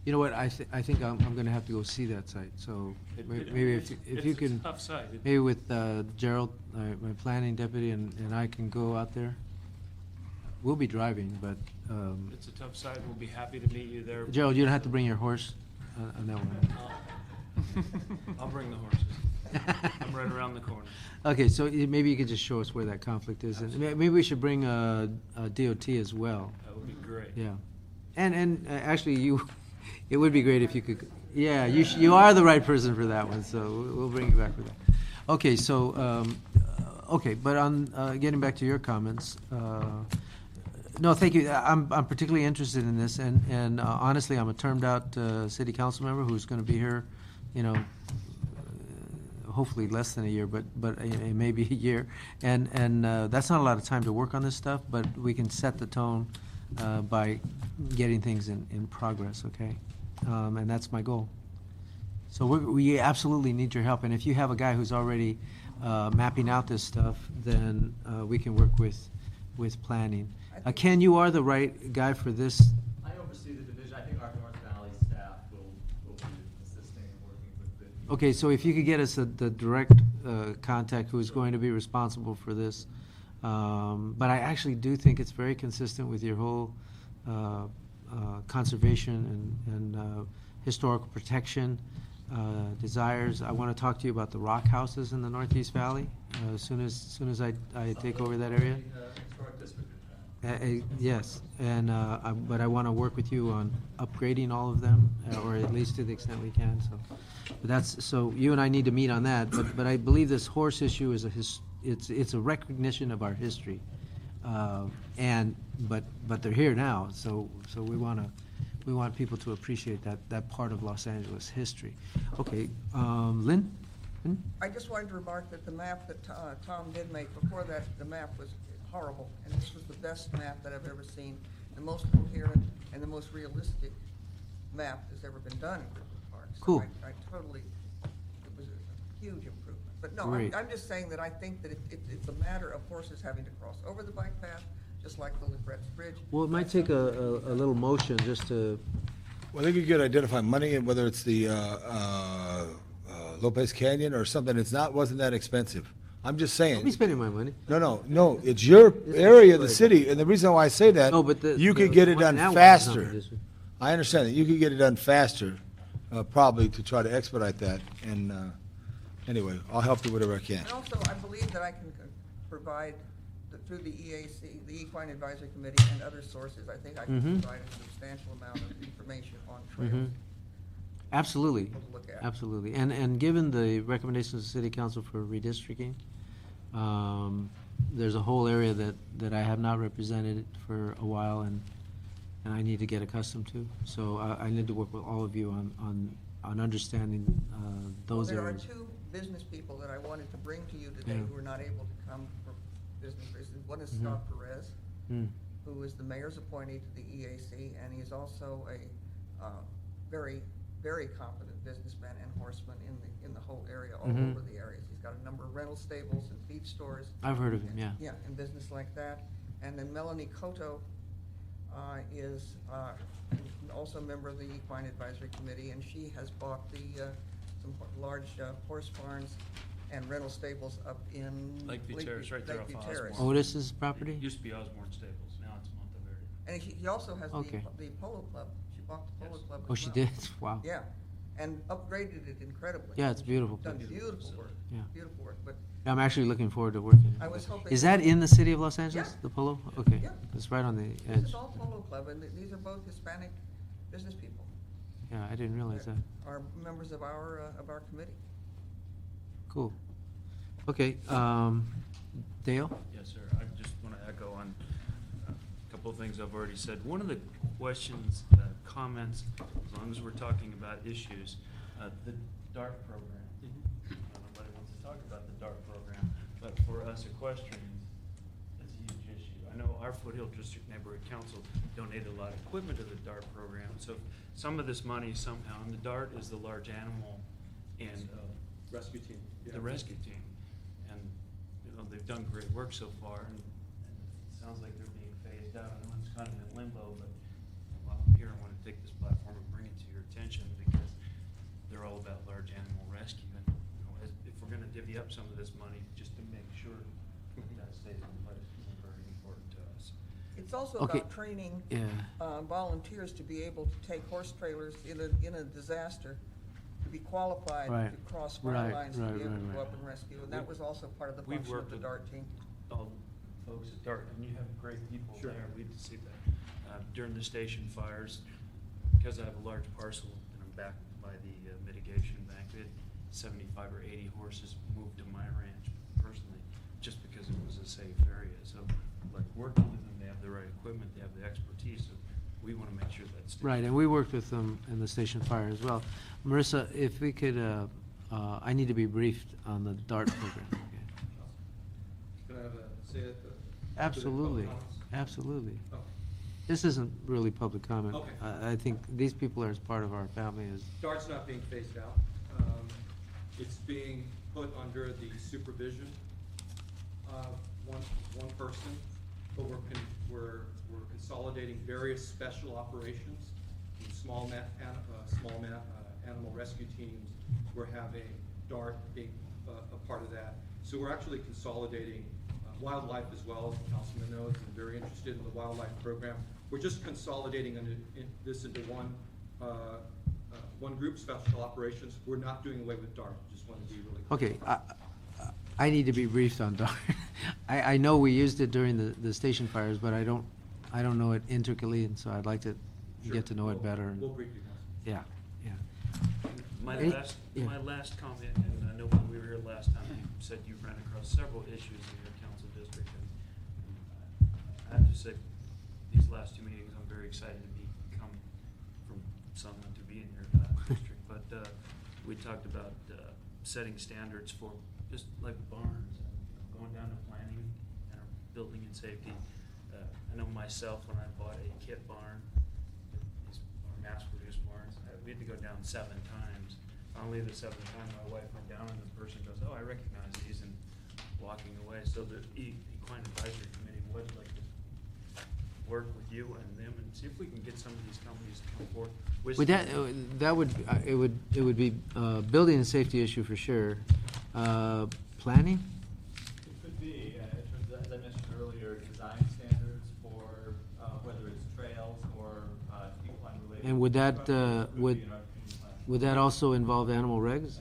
Speaker 1: You know what, I think I'm gonna have to go see that site, so maybe if you
Speaker 11: It's a
Speaker 1: can,
Speaker 11: tough site.
Speaker 1: maybe with Gerald, my planning deputy, and I can go out there. We'll be driving, but,
Speaker 11: It's a tough site. We'll be happy to meet you there.
Speaker 1: Gerald, you don't have to bring your horse on that one.
Speaker 11: I'll bring the horses. I'm right around the corner.
Speaker 1: Okay, so maybe you could just show us where that conflict is, and maybe we should bring DOT as well.
Speaker 11: That would be great.
Speaker 1: Yeah, and actually, it would be great if you could. Yeah, you are the right person for that one, so we'll bring you back for that. Okay, so okay, but on getting back to your comments, no, thank you. I'm particularly interested in this, and honestly, I'm a termed out city council member who's going to be here, hopefully less than a year, but maybe a year, and that's not a lot of time to work on this stuff, but we can set the tone by getting things in progress, okay? And that's my goal. So we absolutely need your help, and if you have a guy who's already mapping out this stuff, then we can work with planning. Ken, you are the right guy for this.
Speaker 6: I oversee the division. I think our North Valley staff will be assisting and working with the
Speaker 1: Okay, so if you could get us the direct contact who's going to be responsible for this. But I actually do think it's very consistent with your whole conservation and historical protection desires. I want to talk to you about the rock houses in the Northeast Valley as soon as I take over that area. Yes, and but I want to work with you on upgrading all of them, or at least to the extent we can. So you and I need to meet on that. But I believe this horse issue is it's a recognition of our history, but they're here now. So we want people to appreciate that part of Los Angeles history. Okay, Lynn?
Speaker 10: I just wanted to remark that the map that Tom did make before that, the map was horrible, and this was the best map that I've ever seen, the most coherent and the most realistic map that's ever been done in Griffith Park. So
Speaker 1: Cool.
Speaker 10: I totally, it was a huge improvement. But no,
Speaker 1: Great.
Speaker 10: I'm just saying that I think that it's a matter of horses having to cross over the bike path, just like the Libret's Bridge.
Speaker 1: Well, it might take a little motion just to.
Speaker 7: Well, they could identify money, and whether it's the Lopez Canyon or something, wasn't that expensive. I'm just saying.
Speaker 1: Don't be spending my money.
Speaker 7: No, it's your area of the city, and the reason why I say that,
Speaker 1: No, but
Speaker 7: you could
Speaker 1: the
Speaker 7: get it
Speaker 1: one
Speaker 7: done
Speaker 1: now is
Speaker 7: faster.
Speaker 1: not this one.
Speaker 7: I understand that, you could get it done faster, probably to try to expedite that, and, anyway, I'll help you whatever I can.
Speaker 10: And also, I believe that I can provide, through the EAC, the Equine Advisory Committee, and other sources, I think I can provide a substantial amount of information on trails.
Speaker 1: Absolutely,
Speaker 10: To look at.
Speaker 1: absolutely. And given the recommendations of the city council for redistricting, there's a whole area that I have not represented for a while, and I need to get accustomed to. So I need to work with all of you on understanding those
Speaker 10: There are
Speaker 1: areas.
Speaker 10: two business people that I wanted to bring to you today
Speaker 1: Yeah.
Speaker 10: who were not able to come for business reasons. One is Scott Perez, who is the mayor's appointee to the EAC, and he's also a very, very competent businessman and horseman in the whole area, all over the areas. He's got a number of rental stables and feed stores.
Speaker 1: I've heard of him, yeah.
Speaker 10: Yeah, and business like that. And then Melanie Cotto is also a member of the Equine Advisory Committee, and she has bought some large horse barns and rental stables up in
Speaker 11: Lakeview Terrace, right there off
Speaker 10: Lakeview Terrace.
Speaker 11: Osborne.
Speaker 1: Otis's property?
Speaker 11: It used to be Osborne Stables, now it's Monteverde.
Speaker 10: And he also has
Speaker 1: Okay.
Speaker 10: the Polo Club. She bought the Polo
Speaker 11: Yes.
Speaker 10: Club
Speaker 1: Oh,
Speaker 10: as
Speaker 1: she
Speaker 10: well.
Speaker 1: did? Wow.
Speaker 10: Yeah, and upgraded it incredibly.
Speaker 1: Yeah, it's beautiful
Speaker 10: Done
Speaker 1: place.
Speaker 10: beautiful work,
Speaker 1: Yeah.
Speaker 10: beautiful work, but
Speaker 1: I'm actually looking forward to working.
Speaker 10: I was hoping.
Speaker 1: Is that in the city of Los Angeles,
Speaker 10: Yeah.
Speaker 1: the Polo? Okay,
Speaker 10: Yeah.
Speaker 1: it's right on the
Speaker 10: This
Speaker 1: edge.
Speaker 10: is all Polo Club, and these are both Hispanic business people.
Speaker 1: Yeah, I didn't realize that.
Speaker 10: Are members of our committee.
Speaker 1: Cool. Okay, Dale?
Speaker 11: Yes, sir. I just want to echo on a couple of things I've already said. One of the questions, comments, as long as we're talking about issues, the DART program. Nobody wants to talk about the DART program, but for us equestrians, it's a huge issue. I know our Foothill District Neighborhood Council donated a lot of equipment to the DART program, so some of this money somehow, and the DART is the large animal and
Speaker 5: Rescue team.
Speaker 11: the rescue team. And, they've done great work so far, and it sounds like they're being phased out. I know it's kind of in limbo, but while I'm here, I want to take this platform and bring it to your attention, because they're all about large animal rescue. And, if we're gonna divvy up some of this money, just to make sure that stays in place, is very important to us.
Speaker 10: It's also
Speaker 1: Okay.
Speaker 10: about training
Speaker 1: Yeah.
Speaker 10: volunteers to be able to take horse trailers in a disaster, to be qualified
Speaker 1: Right.
Speaker 10: to cross fire
Speaker 1: Right,
Speaker 10: lines, to
Speaker 1: right,
Speaker 10: be able
Speaker 1: right,
Speaker 10: to go
Speaker 1: right.
Speaker 10: up and rescue. And that was also part of the
Speaker 11: We've
Speaker 10: function of
Speaker 11: worked
Speaker 10: the
Speaker 11: with-
Speaker 10: DART team.
Speaker 11: All the folks at DART, and you have great people
Speaker 5: Sure.
Speaker 11: there. We see that. During the station fires, because I have a large parcel and I'm backed by the mitigation bank, we had 75 or 80 horses moved to my ranch personally, just because it was a safe area. So, like, working with them, they have the right equipment, they have the expertise, so we want to make sure that's.
Speaker 1: Right, and we worked with them in the station fire as well. Marissa, if we could, I need to be briefed on the DART program. Okay.
Speaker 5: Can I have a say it?
Speaker 1: Absolutely, absolutely.
Speaker 5: Oh.
Speaker 1: This isn't really public comment.
Speaker 5: Okay.
Speaker 1: I think these people are as part of our family as,
Speaker 5: DART's not being phased out. It's being put under the supervision of one person, but we're consolidating various special operations, from small animal rescue teams we're having DART being a part of that. So we're actually consolidating wildlife as well, as the councilman knows, and very interested in the wildlife program. We're just consolidating this into one group, special operations. We're not doing away with DART, just want to be really clear.
Speaker 1: Okay, I need to be briefed on DART. I know we used it during the station fires, but I don't know it intricately, and so I'd like to
Speaker 5: Sure.
Speaker 1: get to know it better.
Speaker 5: We'll brief you, Councilman.
Speaker 1: Yeah, yeah.
Speaker 11: My
Speaker 1: Any-
Speaker 11: last,
Speaker 1: yeah.
Speaker 11: my last comment, and I know when we were here last time, you said you ran across several issues in your council district, and I have to say, these last two meetings, I'm very excited to come from someone to be in your district, but we talked about setting standards for just like barns, and going down to planning and building and safety. I know myself, when I bought a kit barn, these are mass-produced barns, we had to go down 7 times. Finally, the 7th time, my wife went down, and the person goes, "Oh, I recognize these," and walking away. So the Equine Advisory Committee would like to work with you and them and see if we can get some of these companies to come forth with.
Speaker 1: Would that would, it would be building and safety issue for sure. Planning?
Speaker 6: It could be, in terms of, as I mentioned earlier, design standards for whether it's trails or equine-related.
Speaker 1: And would that,
Speaker 6: infrastructure
Speaker 1: would
Speaker 6: be in our community plan.
Speaker 1: would that also involve animal regs?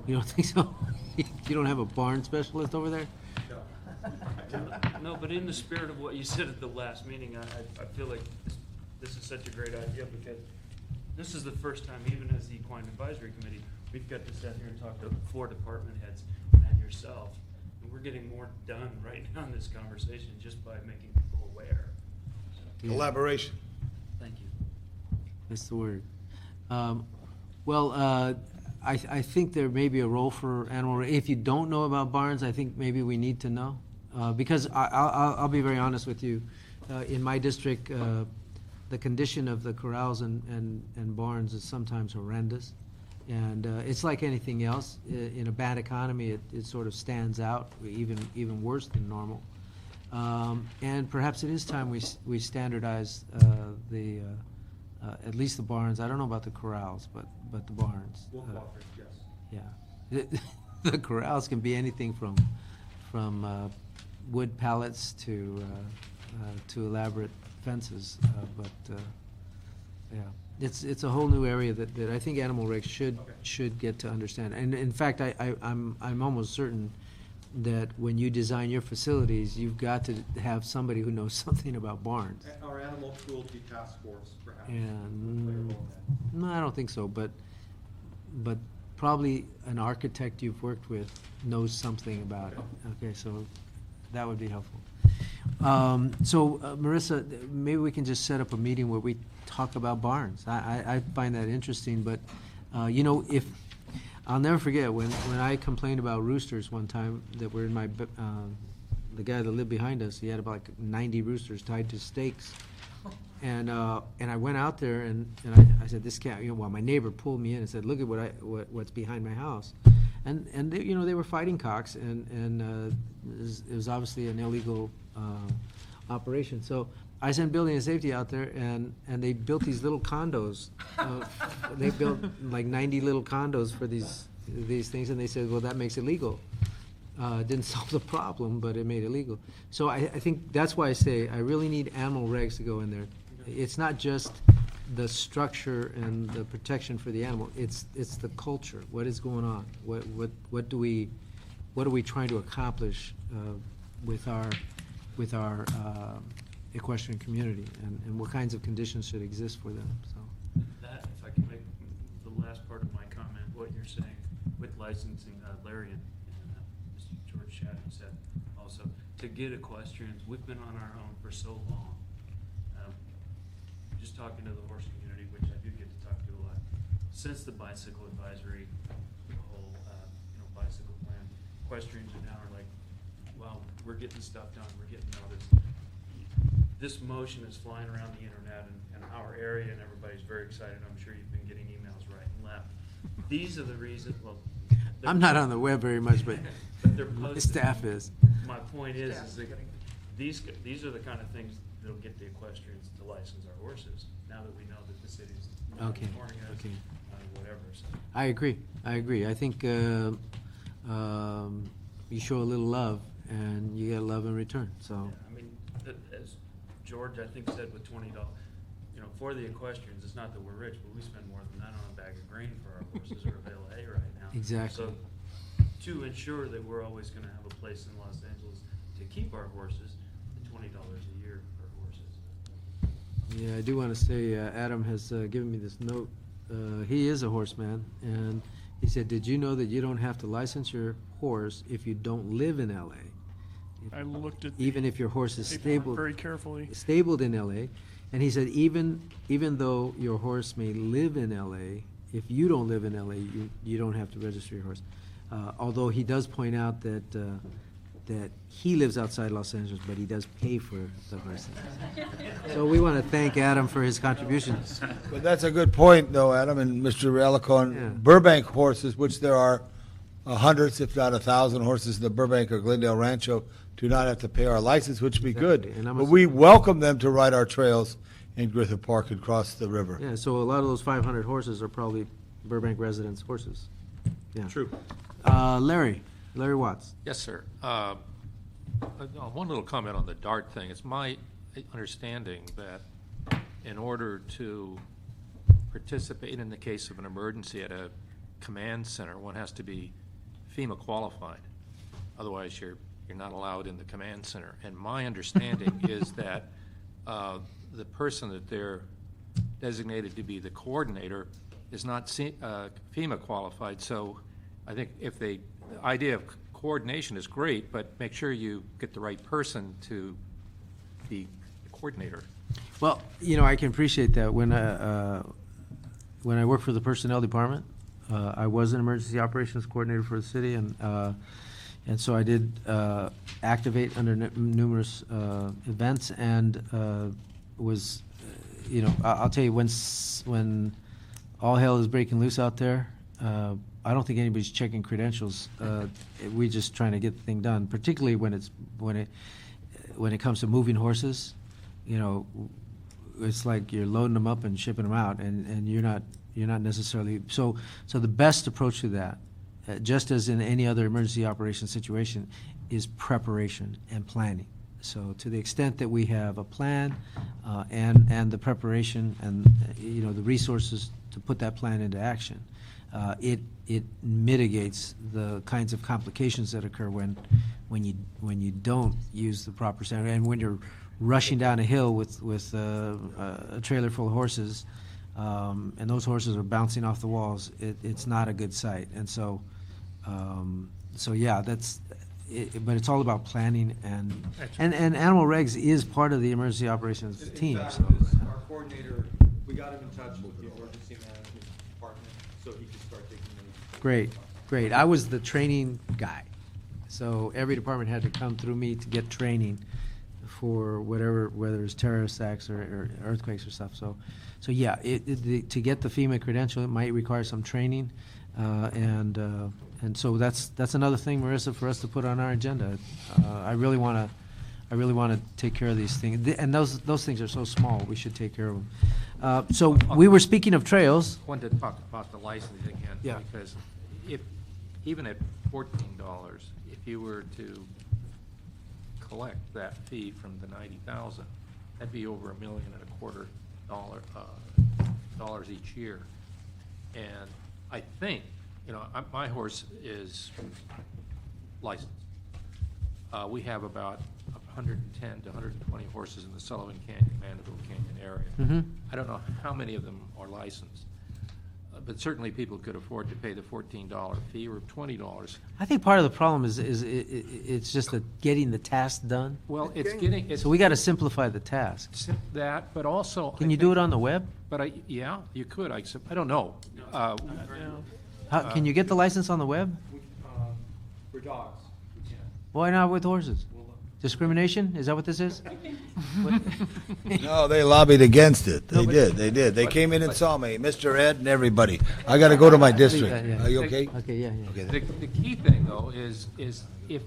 Speaker 1: You don't think so? You don't have a barn specialist over there?
Speaker 11: No, but in the spirit of what you said at the last meeting, I feel like this is such a great idea, because this is the first time, even as the Equine Advisory Committee, we've got to sit here and talk to 4 department heads and yourself, and we're getting more done right now in this conversation just by making people aware. So,
Speaker 7: Collaboration.
Speaker 11: thank you.
Speaker 1: That's the word. I think there may be a role for animal. If you don't know about barns, I think maybe we need to know, because I'll be very honest with you. In my district, the condition of the corrals and barns is sometimes horrendous, and it's like anything else. In a bad economy, it sort of stands out even worse than normal. And perhaps it is time we standardize at least the barns. I don't know about the corrals, but the barns.
Speaker 5: We'll cooperate, yes.
Speaker 1: Yeah. The corrals can be anything from wood pallets to elaborate fences, yeah. It's a whole new area that I think animal regs should get to understand. And in fact, I'm almost certain that when you design your facilities, you've got to have somebody who knows something about barns.
Speaker 5: Our animal cruelty task force, perhaps.
Speaker 1: And
Speaker 5: will play a role in that.
Speaker 1: no, I don't think so, but probably an architect you've worked with knows something about it. Okay, so that would be helpful. So Marissa, maybe we can just set up a meeting where we talk about barns. I find that interesting, but if I'll never forget when I complained about roosters one time that were in my the guy that lived behind us. He had about like 90 roosters tied to stakes. And I went out there and I said, this can't. Well, my neighbor pulled me in and said, look at what's behind my house, and they were fighting cocks, and it was obviously an illegal operation. So I sent building and safety out there, and they built these little condos. They built like 90 little condos for these things, and they said, well, that makes it legal. Didn't solve the problem, but it made it legal. So I think that's why I say I really need animal regs to go in there. It's not just the structure and the protection for the animal. It's the culture. What is going on? What are we trying to accomplish with our equestrian community, and what kinds of conditions should exist for them? So
Speaker 11: That, if I can make the last part of my comment, what you're saying with licensing, Larry and Mr. George Shadden said also, to get equestrians, we've been on our own for so long. Just talking to the horse community, which I do get to talk to a lot, since the bicycle advisory, the whole bicycle plan, equestrians are now like, well, we're getting stuff done, we're getting noticed. This motion is flying around the internet and our area, and everybody's very excited. I'm sure you've been getting emails right and left. These are the reasons, well.
Speaker 1: I'm not on the web very much, but
Speaker 11: they're
Speaker 1: my
Speaker 11: posted.
Speaker 1: staff is.
Speaker 11: My point is that these are the kind of things that'll get the equestrians to license our horses, now that we know that the city's
Speaker 1: Okay,
Speaker 11: warning us,
Speaker 1: okay.
Speaker 11: whatever, so.
Speaker 1: I agree. I think you show a little love, and you get love in return, so.
Speaker 11: Yeah, I mean, as George, I think, said with $20, for the equestrians, it's not that we're rich, but we spend more than that on a bag of grain for our horses or a bale of hay right now.
Speaker 1: Exactly.
Speaker 11: So to ensure that we're always gonna have a place in Los Angeles to keep our horses, $20 a year for horses.
Speaker 1: Yeah, I do want to say, Adam has given me this note. He is a horseman, and he said, "Did you know that you don't have to license your horse if you don't live in LA?
Speaker 2: I looked at
Speaker 1: Even if your horse is
Speaker 2: paperwork very carefully.
Speaker 1: stabled in LA." And he said, even though your horse may live in LA, if you don't live in LA, you don't have to register your horse. Although he does point out that he lives outside Los Angeles, but he does pay for the horses. So we want to thank Adam for his contributions.
Speaker 7: But that's a good point, though, Adam and Mr. Alarcon.
Speaker 1: Yeah.
Speaker 7: Burbank horses, which there are hundreds, if not 1,000 horses in the Burbank or Glendale Rancho, do not have to pay our license, which would be good.
Speaker 1: Exactly. And
Speaker 7: But we welcome them to ride our trails in Griffith Park and cross the river.
Speaker 1: Yeah, so a lot of those 500 horses are probably Burbank residents' horses. Yeah.
Speaker 2: True.
Speaker 1: Larry Watts.
Speaker 12: Yes, sir. One little comment on the DART thing. It's my understanding that in order to participate in the case of an emergency at a command center, one has to be FEMA qualified. Otherwise, you're not allowed in the command center. And my understanding is that the person that they're designated to be the coordinator is not FEMA qualified. So I think the idea of coordination is great, but make sure you get the right person to be the coordinator.
Speaker 1: Well, I can appreciate that. When I worked for the personnel department, I was an emergency operations coordinator for the city, and so I did activate under numerous events, and was, I'll tell you, when all hell is breaking loose out there, I don't think anybody's checking credentials. We're just trying to get the thing done, particularly when it comes to moving horses. It's like you're loading them up and shipping them out, and you're not necessarily so the best approach to that, just as in any other emergency operations situation, is preparation and planning. So to the extent that we have a plan and the preparation and the resources to put that plan into action, it mitigates the kinds of complications that occur when you don't use the proper standard, and when you're rushing down a hill with a trailer full of horses, and those horses are bouncing off the walls. It's not a good sight, and so yeah, that's. But it's all about planning, and Animal Regs is part of the emergency operations team.
Speaker 5: In fact,
Speaker 1: So.
Speaker 5: our coordinator, we got him in touch with the emergency management department so he could start taking notes.
Speaker 1: Great. I was the training guy, so every department had to come through me to get training for whether it's terrorist attacks or earthquakes or stuff. So yeah, to get the FEMA credential, it might require some training, and so that's another thing, Marissa, for us to put on our agenda. I really want to take care of these things, and those things are so small. We should take care of them. So we were speaking of trails.
Speaker 12: I wanted to talk about the licensing again.
Speaker 1: Yeah.
Speaker 12: Because even at $14, if you were to collect that fee from the $90,000, that'd be over $1.25 million dollars each year. And I think, my horse is licensed. We have about 110 to 120 horses in the Sullivan Canyon, Mandeville Canyon area.
Speaker 1: Mm-hmm.
Speaker 12: I don't know how many of them are licensed, but certainly people could afford to pay the $14 fee or $20.
Speaker 1: I think part of the problem is it's just getting the task done.
Speaker 12: Well, it's
Speaker 1: So we got to simplify the task.
Speaker 12: that, but also.
Speaker 1: Can you do it on the web?
Speaker 12: But yeah, you could. I don't know.
Speaker 1: Can you get the license on the web?
Speaker 5: For dogs, we can.
Speaker 1: Why not with horses? Discrimination? Is that what this is?
Speaker 7: No, they lobbied against it. They did. They came in and saw me, Mr. Ed and everybody. I got to go to my district.
Speaker 1: Yeah.
Speaker 7: Are you okay?
Speaker 1: Okay, yeah.
Speaker 7: Okay.
Speaker 12: The key thing, though, is if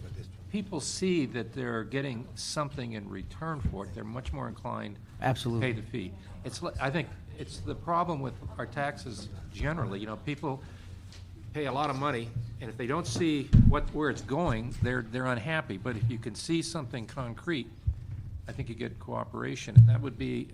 Speaker 12: people see that they're getting something in return for it, they're much more inclined to
Speaker 1: Absolutely.
Speaker 12: pay the fee. I think it's the problem with our taxes generally. You know, people pay a lot of money, and if they don't see where it's going, they're unhappy. But if you can see something concrete, I think you get cooperation, and that would be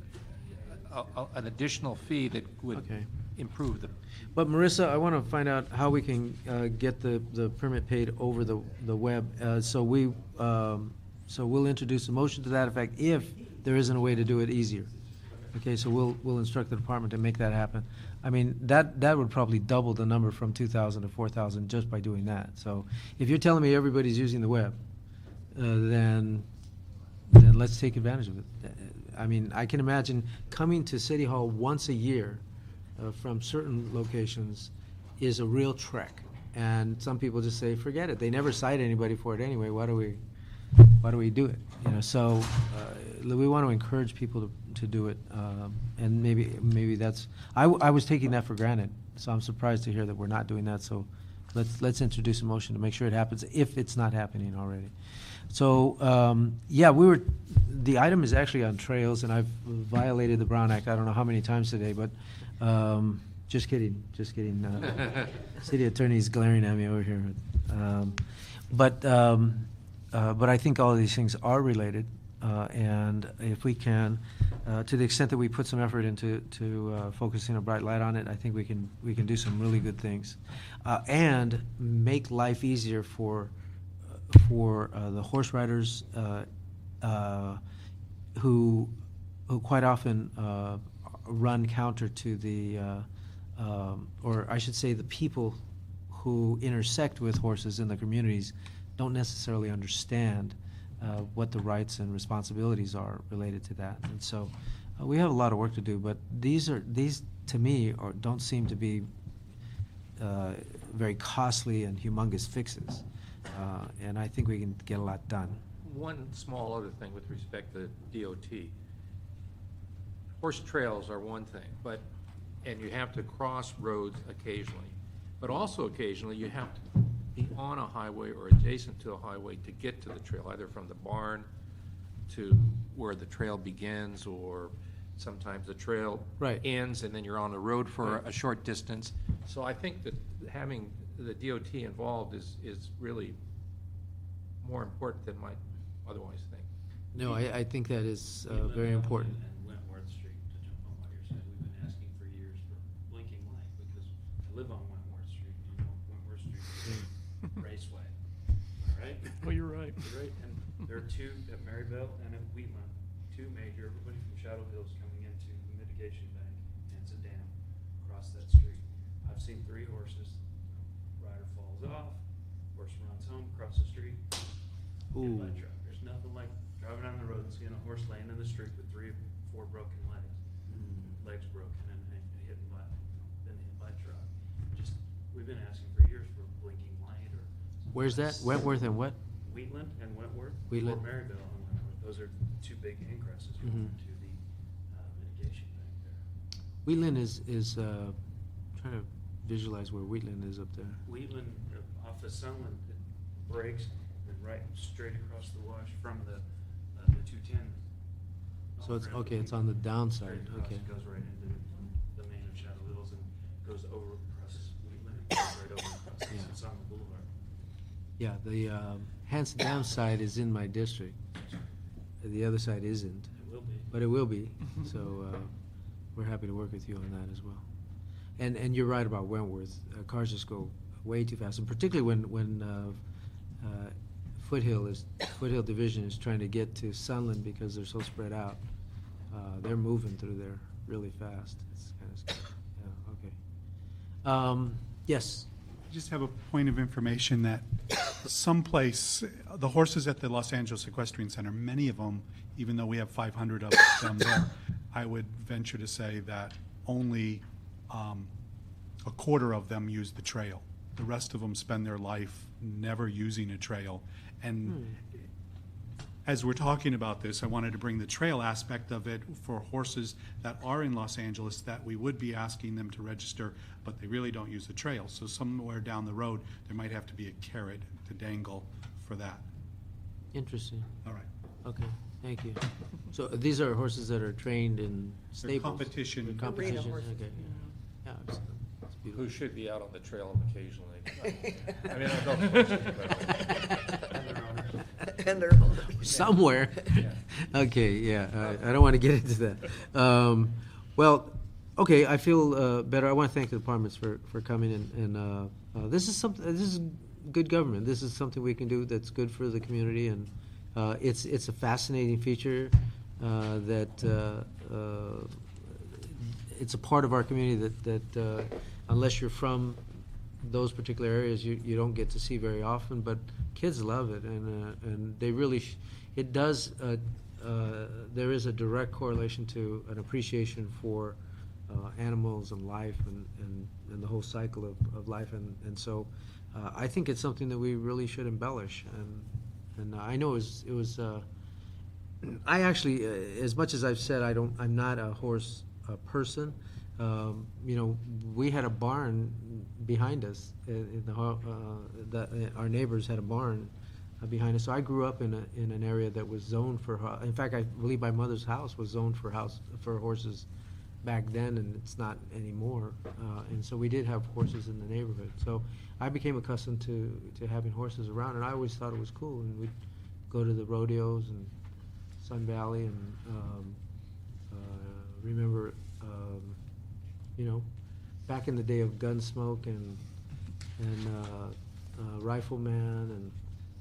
Speaker 12: an additional fee that would
Speaker 1: Okay.
Speaker 12: improve the.
Speaker 1: But Marissa, I want to find out how we can get the permit paid over the web. So we'll introduce a motion to that effect if there isn't a way to do it easier. Okay, so we'll instruct the department to make that happen. I mean, that would probably double the number from 2,000 to 4,000 just by doing that. So if you're telling me everybody's using the web, then let's take advantage of it. I mean, I can imagine coming to City Hall once a year from certain locations is a real trek. And some people just say, forget it. They never cite anybody for it anyway. Why do we do it? You know, so we want to encourage people to do it. And maybe that's, I was taking that for granted. So I'm surprised to hear that we're not doing that. So let's introduce a motion to make sure it happens if it's not happening already. So, the item is actually on trails, and I've violated the Brown Act I don't know how many times today, but just kidding. City attorney's glaring at me over here. But I think all of these things are related, and if we can, to the extent that we put some effort into focusing a bright light on it, I think we can do some really good things, and make life easier for the horse riders who quite often run counter to the, or I should say the people who intersect with horses in the communities don't necessarily understand what the rights and responsibilities are related to that. And so we have a lot of work to do, but these to me don't seem to be very costly and humongous fixes. And I think we can get a lot done.
Speaker 12: One small other thing with respect to DOT. Horse trails are one thing, and you have to cross roads occasionally. But also occasionally you have to be on a highway or adjacent to a highway to get to the trail, either from the barn to where the trail begins, or sometimes the trail ends and then you're on the road for a short distance. So I think that having the DOT involved is really more important than might otherwise think.
Speaker 1: No, I think that is very important.
Speaker 11: And Wentworth Street, to jump on what you're saying, we've been asking for years for blinking light, because I live on Wentworth Street, you know, Wentworth Street is a raceway, all right?
Speaker 2: Oh, you're right.
Speaker 11: You're right, and there are two at Maryville and at Wheatland, two major, everybody from Shadow Hills coming into the mitigation bank, and it's a dam across that street. I've seen 3 horses, rider falls off, horse runs home, across the street, hit by a truck. There's nothing like driving on the road and seeing a horse laying in the street with 3 or 4 broken legs, legs broken, and been hit by a truck. We've been asking for years for blinking light or.
Speaker 1: Where's that? Wentworth and what?
Speaker 11: Wheatland and Wentworth.
Speaker 1: Wheatland.
Speaker 11: Or Maryville and Wentworth. Those are 2 big incresses going into the mitigation bank there.
Speaker 1: Wheatland is trying to visualize where Wheatland is up there.
Speaker 11: Wheatland, off of Sunland, it breaks and right straight across the wash from the 210.
Speaker 1: So it's okay. It's on the downside.
Speaker 11: Straight across,
Speaker 1: Okay.
Speaker 11: it goes right into the main of Shadow Hills and goes over across Wheatland and goes right over across.
Speaker 1: Yeah.
Speaker 11: It's on the boulevard.
Speaker 1: Yeah, the Hanson Dam side is in my district. The other side isn't.
Speaker 11: It will be.
Speaker 1: But it will be. So we're happy to work with you on that as well. And you're right about Wentworth. Cars just go way too fast, and particularly when Foothill Division is trying to get to Sunland because they're so spread out. They're moving through there really fast. It's kind of scary. Yeah. Okay. Yes.
Speaker 9: I just have a point of information that someplace, the horses at the Los Angeles Equestrian Center, many of them, even though we have 500 of them there, I would venture to say that only a quarter of them use the trail. The rest of them spend their life never using a trail. And as we're talking about this, I wanted to bring the trail aspect of it for horses that are in Los Angeles that we would be asking them to register, but they really don't use the trail. So somewhere down the road, there might have to be a carrot to dangle for that.
Speaker 1: Interesting.
Speaker 9: All right.
Speaker 1: Okay. Thank you. So these are horses that are trained in
Speaker 9: They're
Speaker 1: stables?
Speaker 9: competition.
Speaker 1: They're competition,
Speaker 10: horses.
Speaker 1: okay. Yeah, it's beautiful.
Speaker 12: Who should be out on the trail occasionally. I mean, I don't.
Speaker 10: And they're
Speaker 1: Somewhere. Okay, yeah, I don't want to get into that. Well, okay, I feel better. I want to thank the departments for coming, and this is something, this is good government. This is something we can do that's good for the community, and it's a fascinating feature that it's a part of our community that unless you're from those particular areas, you don't get to see very often, but kids love it, and they really, it does, there is a direct correlation to an appreciation for animals and life and the whole cycle of life, and so I think it's something that we really should embellish, and I know it was I actually, as much as I've said, I'm not a horse person. You know, we had a barn behind us. Our neighbors had a barn behind us. So I grew up in an area that was zoned for. In fact, I believe my mother's house was zoned for horses back then, and it's not anymore. And so we did have horses in the neighborhood. So I became accustomed to having horses around, and I always thought it was cool. And we'd go to the rodeos and Sun Valley, and remember. You know, back in the day of Gunsmoke and Rifleman and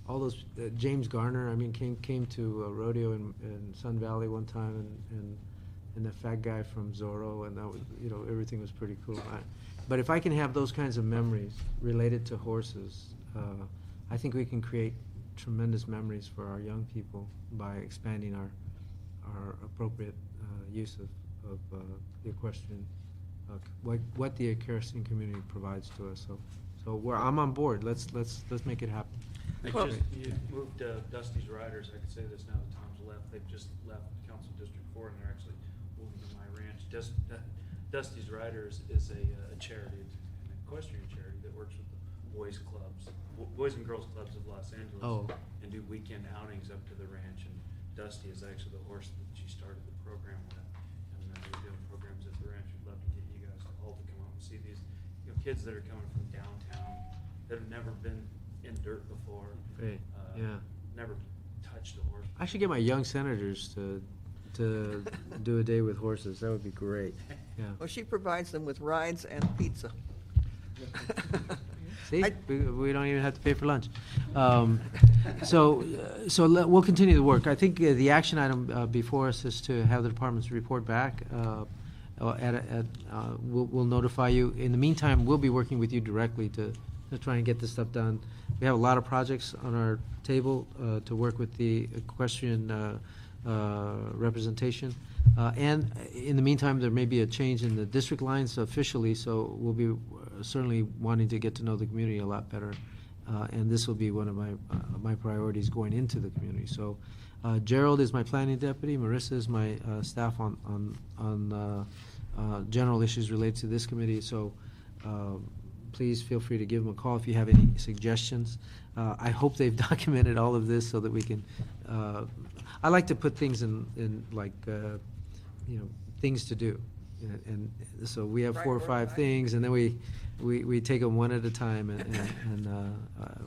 Speaker 1: all those, James Garner, I mean, came to a rodeo in Sun Valley one time, and the fat guy from Zorro, and that was, you know, everything was pretty cool. But if I can have those kinds of memories related to horses, I think we can create tremendous memories for our young people by expanding our appropriate use of the equestrian. What the equestrian community provides to us. So I'm on board. Let's make it happen.
Speaker 11: You moved Dusty's Riders. I can say this now that Tom's left. They've just left Council District 4, and they're actually moving to my ranch. Dusty's Riders is a charity, an equestrian charity that works with the Boys and Girls Clubs of Los Angeles, and do weekend outings up to the ranch. And Dusty is actually the horse that she started the program with. And they're doing programs at the ranch. We'd love to get you guys all to come out and see these kids that are coming from downtown that have never been in dirt before, never touched a horse.
Speaker 1: I should get my young senators to do a day with horses. That would be great. Yeah.
Speaker 10: Well, she provides them with rides and pizza.
Speaker 1: See, we don't even have to pay for lunch. So we'll continue the work. I think the action item before us is to have the departments report back. We'll notify you. In the meantime, we'll be working with you directly to try and get this stuff done. We have a lot of projects on our table to work with the equestrian representation. And in the meantime, there may be a change in the district lines officially, so we'll be certainly wanting to get to know the community a lot better. And this will be one of my priorities going into the community. So Gerald is my planning deputy. Marissa is my staff on general issues related to this committee. So please feel free to give them a call if you have any suggestions. I hope they've documented all of this so that we can. I like to put things in like things to do, and so we have 4 or 5 things, and then we take them one at a time, and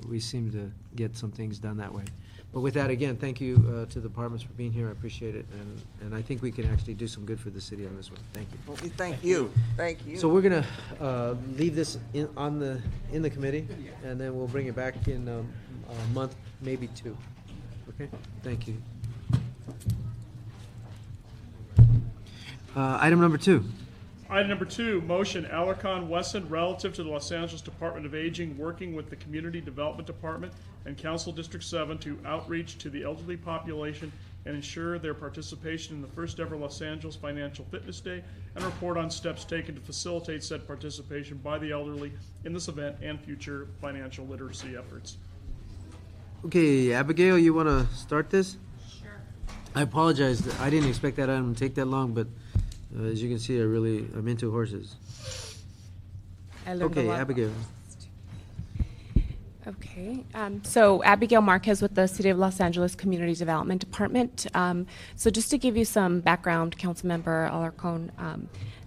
Speaker 1: we seem to get some things done that way. But with that, again, thank you to the departments for being here. I appreciate it, and I think we can actually do some good for the city on this one. Thank you.
Speaker 10: Well, thank you. Thank you.
Speaker 1: So we're going to leave this in the committee, and then we'll bring it back in a month, maybe 2. Okay? Thank you. Item number 2.
Speaker 2: Item number 2, motion Alarcon Wesson relative to the Los Angeles Department of Aging working with the Community Development Department and Council District 7 to outreach to the elderly population and ensure their participation in the first ever Los Angeles Financial Fitness Day, and report on steps taken to facilitate said participation by the elderly in this event and future financial literacy efforts.
Speaker 1: Okay, Abigail, you want to start this? Sure. I apologize. I didn't expect that item to take that long, but as you can see, I'm into horses. Okay, Abigail.
Speaker 13: Okay, so Abigail Marquez with the City of Los Angeles Community Development Department. So just to give you some background, Councilmember Alarcon,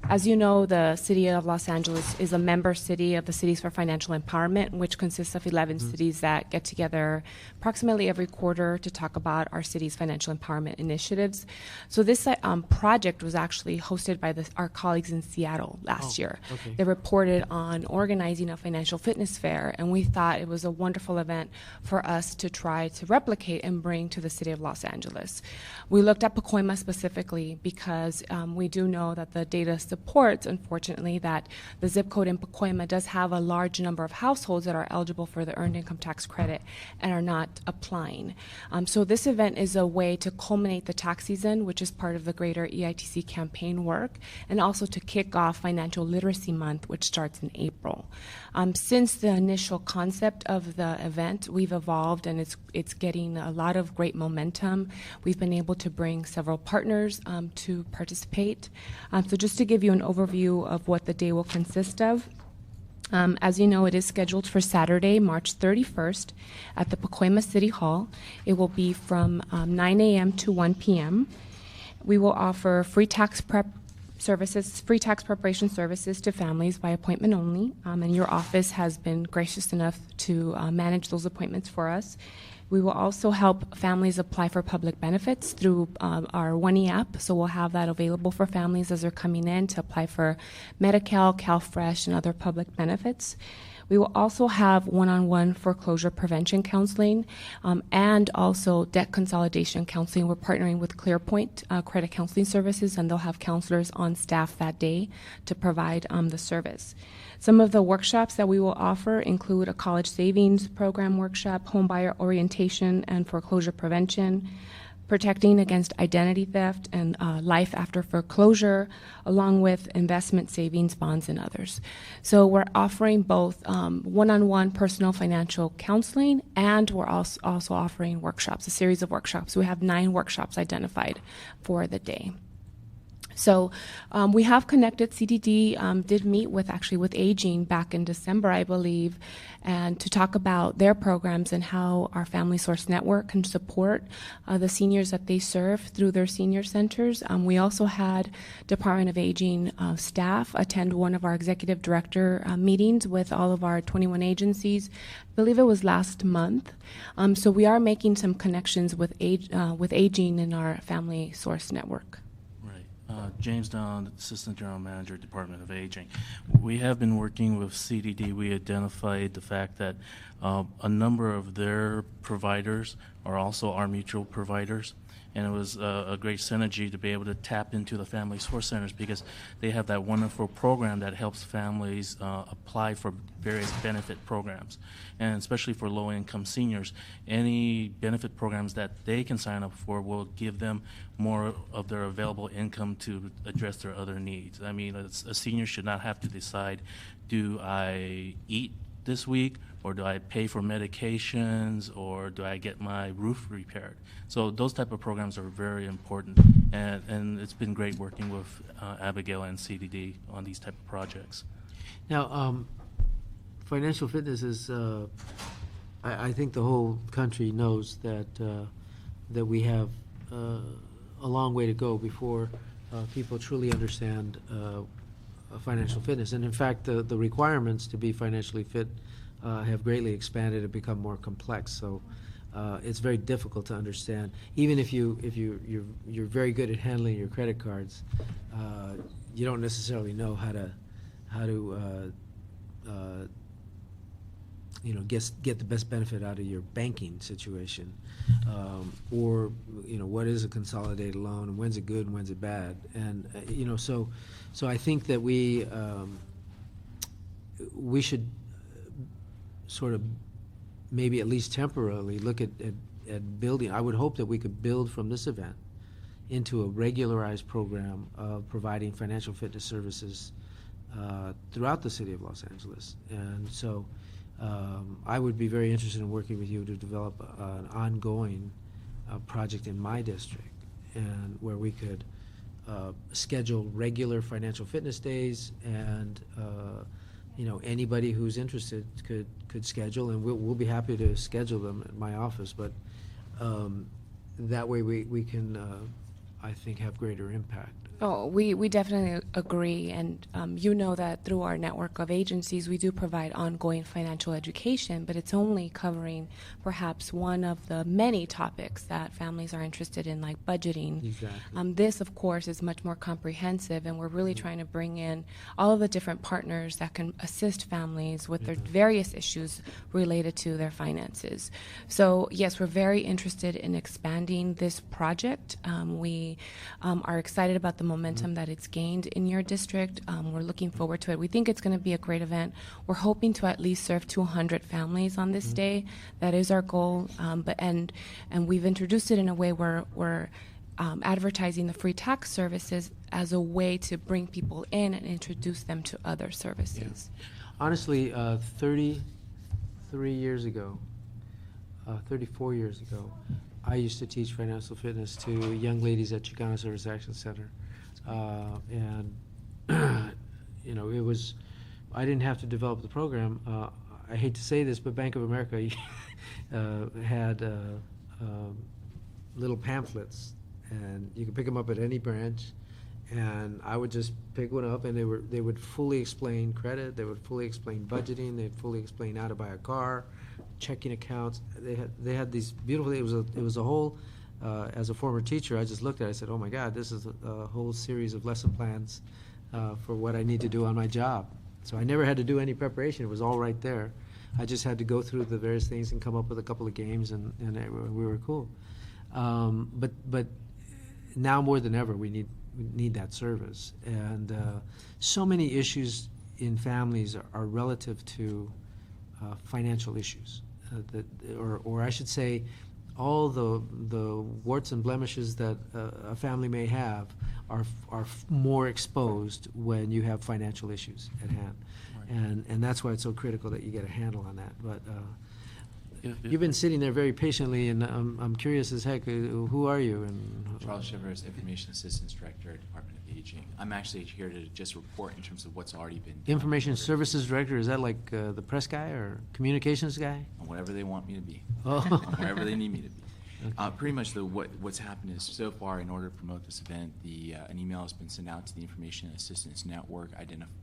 Speaker 13: as you know, the City of Los Angeles is a member city of the Cities for Financial Empowerment, which consists of 11 cities that get together approximately every quarter to talk about our city's financial empowerment initiatives. So this project was actually hosted by our colleagues in Seattle last year.
Speaker 1: okay.
Speaker 13: They reported on organizing a financial fitness fair, and we thought it was a wonderful event for us to try to replicate and bring to the City of Los Angeles. We looked at Pacoima specifically because we do know that the data supports, unfortunately, that the zip code in Pacoima does have a large number of households that are eligible for the earned income tax credit and are not applying. So this event is a way to culminate the tax season, which is part of the greater EITC campaign work, and also to kick off Financial Literacy Month, which starts in April. Since the initial concept of the event, we've evolved, and it's getting a lot of great momentum. We've been able to bring several partners to participate. So just to give you an overview of what the day will consist of, as you know, it is scheduled for Saturday, March 31st at the Pacoima City Hall. It will be from 9 a.m. to 1 p.m. We will offer free tax preparation services to families by appointment only, and your office has been gracious enough to manage those appointments for us. We will also help families apply for public benefits through our One app, so we'll have that available for families as they're coming in to apply for Medi-Cal, CalFresh, and other public benefits. We will also have one-on-one foreclosure prevention counseling and also debt consolidation counseling. We're partnering with ClearPoint Credit Counseling Services, and they'll have counselors on staff that day to provide the service. Some of the workshops that we will offer include a college savings program workshop, homebuyer orientation and foreclosure prevention, protecting against identity theft and life after foreclosure, along with investment savings, bonds, and others. So we're offering both one-on-one personal financial counseling, and we're also offering workshops, a series of workshops. We have 9 workshops identified for the day. So we have connected. CDD did meet with Aging back in December, I believe, and to talk about their programs and how our Family Source Network can support the seniors that they serve through their senior centers. We also had Department of Aging staff attend one of our executive director meetings with all of our 21 agencies. I believe it was last month. So we are making some connections with Aging in our Family Source Network.
Speaker 14: James Don, Assistant General Manager, Department of Aging. We have been working with CDD. We identified the fact that a number of their providers are also our mutual providers, and it was a great synergy to be able to tap into the Family Source Centers because they have that wonderful program that helps families apply for various benefit programs, and especially for low-income seniors. Any benefit programs that they can sign up for will give them more of their available income to address their other needs. I mean, a senior should not have to decide, do I eat this week, or do I pay for medications, or do I get my roof repaired? So those type of programs are very important, and it's been great working with Abigail and CDD on these type of projects.
Speaker 1: Now, financial fitness is, I think the whole country knows that we have a long way to go before people truly understand financial fitness. And in fact, the requirements to be financially fit have greatly expanded and become more complex. So it's very difficult to understand. Even if you're very good at handling your credit cards, you don't necessarily know how to get the best benefit out of your banking situation, or what is a consolidated loan and when's it good and when's it bad, and so I think that we should sort of maybe at least temporarily look at building. I would hope that we could build from this event into a regularized program of providing financial fitness services throughout the city of Los Angeles, and so. I would be very interested in working with you to develop an ongoing project in my district, and where we could anybody who's interested could schedule, and we'll be happy to schedule them at my office, but that way we can, I think, have greater impact.
Speaker 13: Oh, we definitely agree, and you know that through our network of agencies, we do provide ongoing financial education, but it's only covering perhaps one of the many topics that families are interested in, like budgeting.
Speaker 1: Exactly.
Speaker 13: This, of course, is much more comprehensive, and we're really trying to bring in all of the different partners that can assist families with their various issues related to their finances. So, yes, we're very interested in expanding this project. We are excited about the momentum that it's gained in your district. We're looking forward to it. We think it's going to be a great event. We're hoping to at least serve 200 families on this day. That is our goal. And we've introduced it in a way where we're advertising the free tax services as a way to bring people in and introduce them to other services.
Speaker 1: Yeah. Honestly, 33 years ago, 34 years ago, I used to teach financial fitness to young ladies at Chicano Service Action Center. And it was, I didn't have to develop the program. I hate to say this, but Bank of America had little pamphlets, and you could pick them up at any branch, and I would just pick one up, and they would fully explain credit, they would fully explain budgeting, they'd fully explain how to buy a car, checking accounts. They had these beautiful, it was a whole, as a former teacher, I just looked at it, I said, oh my God, this is a whole series of lesson plans for what I need to do on my job. So I never had to do any preparation, it was all right there. I just had to go through the various things and come up with a couple of games, and we were cool. But now more than ever, we need that service. And so many issues in families are relative to financial issues, or I should say, all the warts and blemishes that a family may have are more exposed when you have financial issues at hand, and that's why it's so critical that you get a handle on that. But you've been sitting there very patiently, and I'm curious as heck. Who are you? And
Speaker 15: Charles Shivers, Information Assistance Director, Department of Aging. I'm actually here to just report in terms of what's already been done.
Speaker 1: Information Services Director, is that like the press guy or communications guy?
Speaker 15: Whatever they want me to be.
Speaker 1: Oh.
Speaker 15: Wherever they need me to be.
Speaker 1: Okay.
Speaker 15: Pretty much what's happened is, so far, in order to promote this event, an email has been sent out to the Information Assistance Network.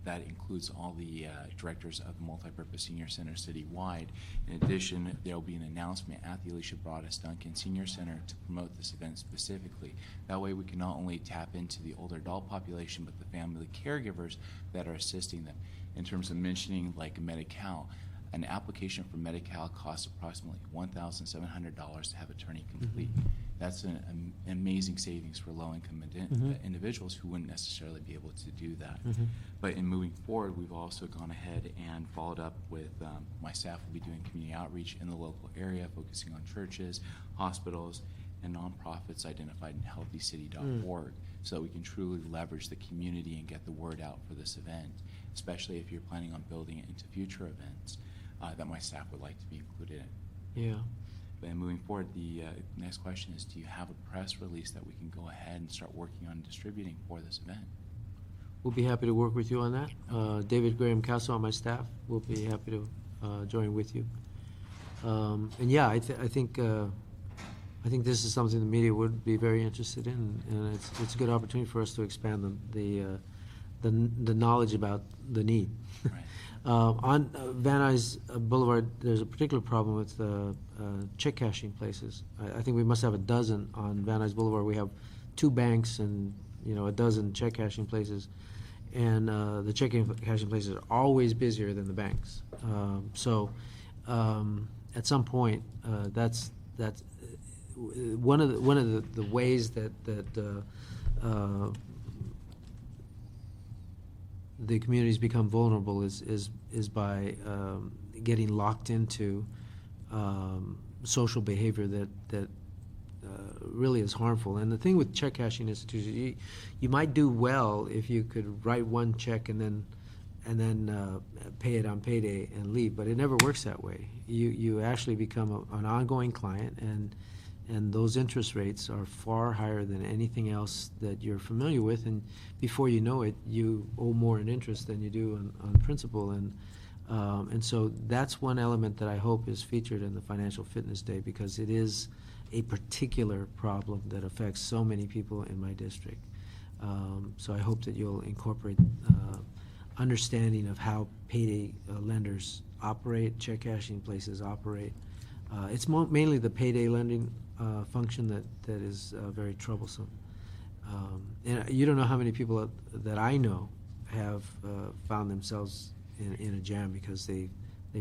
Speaker 15: That includes all the directors of the multipurpose senior centers citywide. In addition, there will be an announcement at the Alicia Broadus Duncan Senior Center to promote this event specifically. That way we can not only tap into the older adult population, but the family caregivers that are assisting them. In terms of mentioning like Medi-Cal, an application for Medi-Cal costs approximately $1,700 to have attorney complete. That's an amazing savings for low-income individuals who wouldn't necessarily be able to do that. But in moving forward, we've also gone ahead and followed up with my staff will be doing community outreach in the local area, focusing on churches, hospitals, and nonprofits identified in healthycity.org, so that we can truly leverage the community and get the word out for this event, especially if you're planning on building it into future events. That my staff would like to be included in.
Speaker 1: Yeah.
Speaker 15: But moving forward, the next question is, do you have a press release that we can go ahead and start working on distributing for this event?
Speaker 1: We'll be happy to work with you on that. David Graham Castle on my staff will be happy to join with you. And yeah, I think this is something the media would be very interested in, and it's a good opportunity for us to expand the knowledge about the need.
Speaker 15: Right.
Speaker 1: On Van Nuys Boulevard, there's a particular problem with check cashing places. I think we must have a dozen on Van Nuys Boulevard. We have 2 banks and a dozen check cashing places, and the check cashing places are always busier than the banks. So at some point, that's one of the ways that the communities become vulnerable is by getting locked into social behavior that really is harmful. And the thing with check cashing institutions, you might do well if you could write one check and then pay it on payday and leave, but it never works that way. You actually become an ongoing client, and And those interest rates are far higher than anything else that you're familiar with, and before you know it, you owe more in interest than you do on principal. And so that's one element that I hope is featured in the Financial Fitness Day, because it is a particular problem that affects so many people in my district. So I hope that you'll incorporate understanding of how payday lenders operate, check cashing places operate. It's mainly the payday lending function that is very troublesome. And you don't know how many people that I know have found themselves in a jam because they've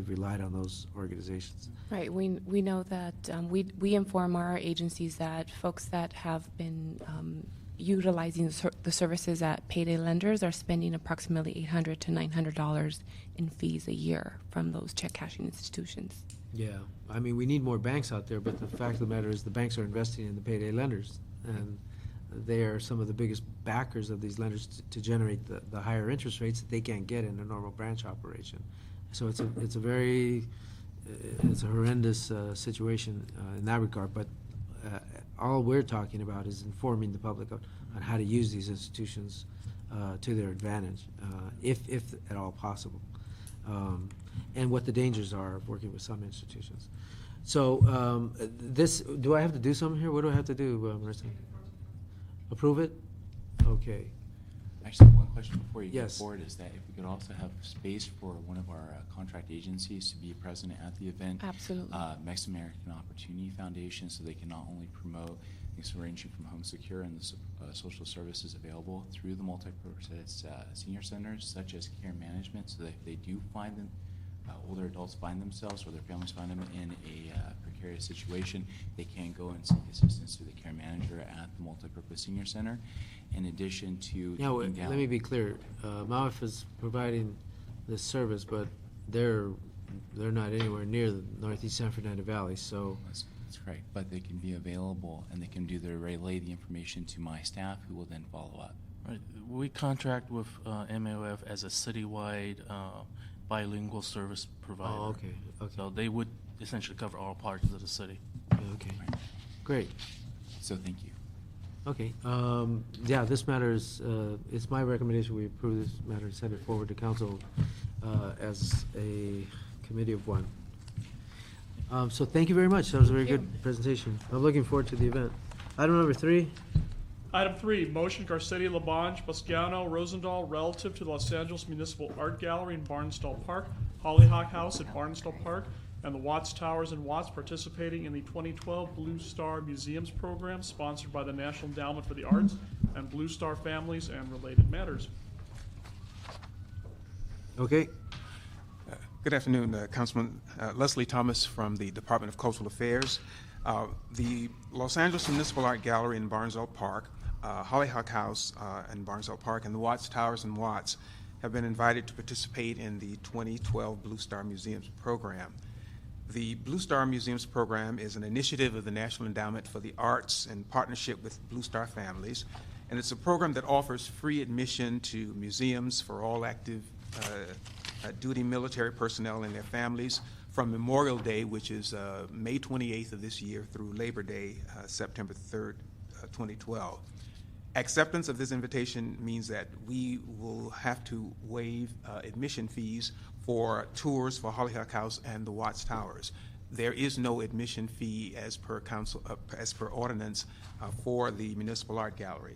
Speaker 1: relied on those organizations.
Speaker 13: Right. We know that we inform our agencies that folks that have been utilizing the services at payday lenders are spending approximately $800 to $900 in fees a year from those check cashing institutions.
Speaker 1: Yeah, I mean, we need more banks out there, but the fact of the matter is the banks are investing in the payday lenders, and they are some of the biggest backers of these lenders to generate the higher interest rates that they can't get in a normal branch operation. So it's a horrendous situation in that regard, but all we're talking about is informing the public on how to use these institutions to their advantage, if at all possible. And what the dangers are of working with some institutions. So do I have to do something here? What do I have to do, Marissa? Approve it? Okay.
Speaker 15: Actually, one question before you
Speaker 1: Yes.
Speaker 15: go forward is that if we could also have space for one of our contract agencies to be present at the event.
Speaker 13: Absolutely.
Speaker 15: Mexican American Opportunity Foundation, so they can not only promote things ranging from home secure and the social services available through the multi-purpose senior centers, such as care management, so that if they do find them, older adults find themselves or their families find them in a precarious situation, they can go and seek assistance through the care manager at the multi-purpose senior center. In addition to
Speaker 1: Now,
Speaker 15: taking down,
Speaker 1: let me be clear. MAUF is providing this service, but they're not anywhere near the Northeast San Fernando Valley, so.
Speaker 15: That's correct, but they can be available and they can relay the information to my staff, who will then follow up.
Speaker 14: Right. We contract with MAOF as a citywide bilingual service provider.
Speaker 1: Oh, okay.
Speaker 14: So they would essentially cover all parts of the city.
Speaker 1: Okay, great.
Speaker 15: So thank you.
Speaker 1: Okay, yeah, this matter is, it's my recommendation we approve this matter and send it forward to council as a committee of one. So thank you very much. That was a very good presentation. I'm looking forward to the event. Item number 3.
Speaker 2: Item 3, motion Garcetti, Labange, Bosciano, Rosendahl, relative to the Los Angeles Municipal Art Gallery in Barnstable Park, Hollyhock House at Barnstable Park, and the Watts Towers and Watts participating in the 2012 Blue Star Museums Program sponsored by the National Endowment for the Arts and Blue Star Families and related matters.
Speaker 1: Okay.
Speaker 16: Good afternoon, Councilman Leslie Thomas from the Department of Cultural Affairs. The Los Angeles Municipal Art Gallery in Barnstable Park, Hollyhock House in Barnstable Park, and the Watts Towers and Watts have been invited to participate in the 2012 Blue Star Museums Program. The Blue Star Museums Program is an initiative of the National Endowment for the Arts in partnership with Blue Star Families, and it's a program that offers free admission to museums for all active duty military personnel and their families from Memorial Day, which is May 28th of this year, through Labor Day, September 3rd, 2012. Acceptance of this invitation means that we will have to waive admission fees for tours for Hollyhock House and the Watts Towers. There is no admission fee as per ordinance for the Municipal Art Gallery.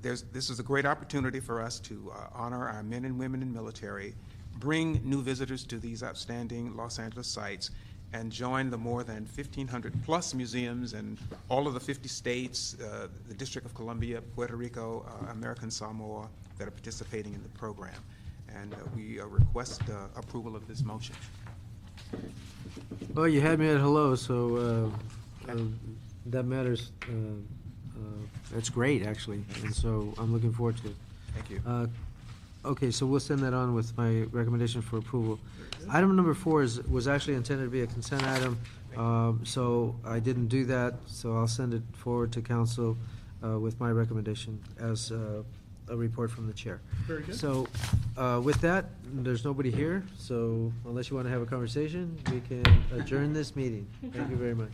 Speaker 16: This is a great opportunity for us to honor our men and women in military, bring new visitors to these outstanding Los Angeles sites, and join the more than 1,500 plus museums in all of the 50 states, the District of Columbia, Puerto Rico, American Samoa, that are participating in the program. And we request approval of this motion.
Speaker 1: Well, you had me at hello, so that matters. That's great, actually, and so I'm looking forward to it.
Speaker 16: Thank you.
Speaker 1: Okay, so we'll send that on with my recommendation for approval. Item number 4 was actually intended to be a consent item, so I didn't do that, so I'll send it forward to council with my recommendation as a report from the chair.
Speaker 2: Very good.
Speaker 1: So with that, there's nobody here, so unless you want to have a conversation, we can adjourn this meeting. Thank you very much.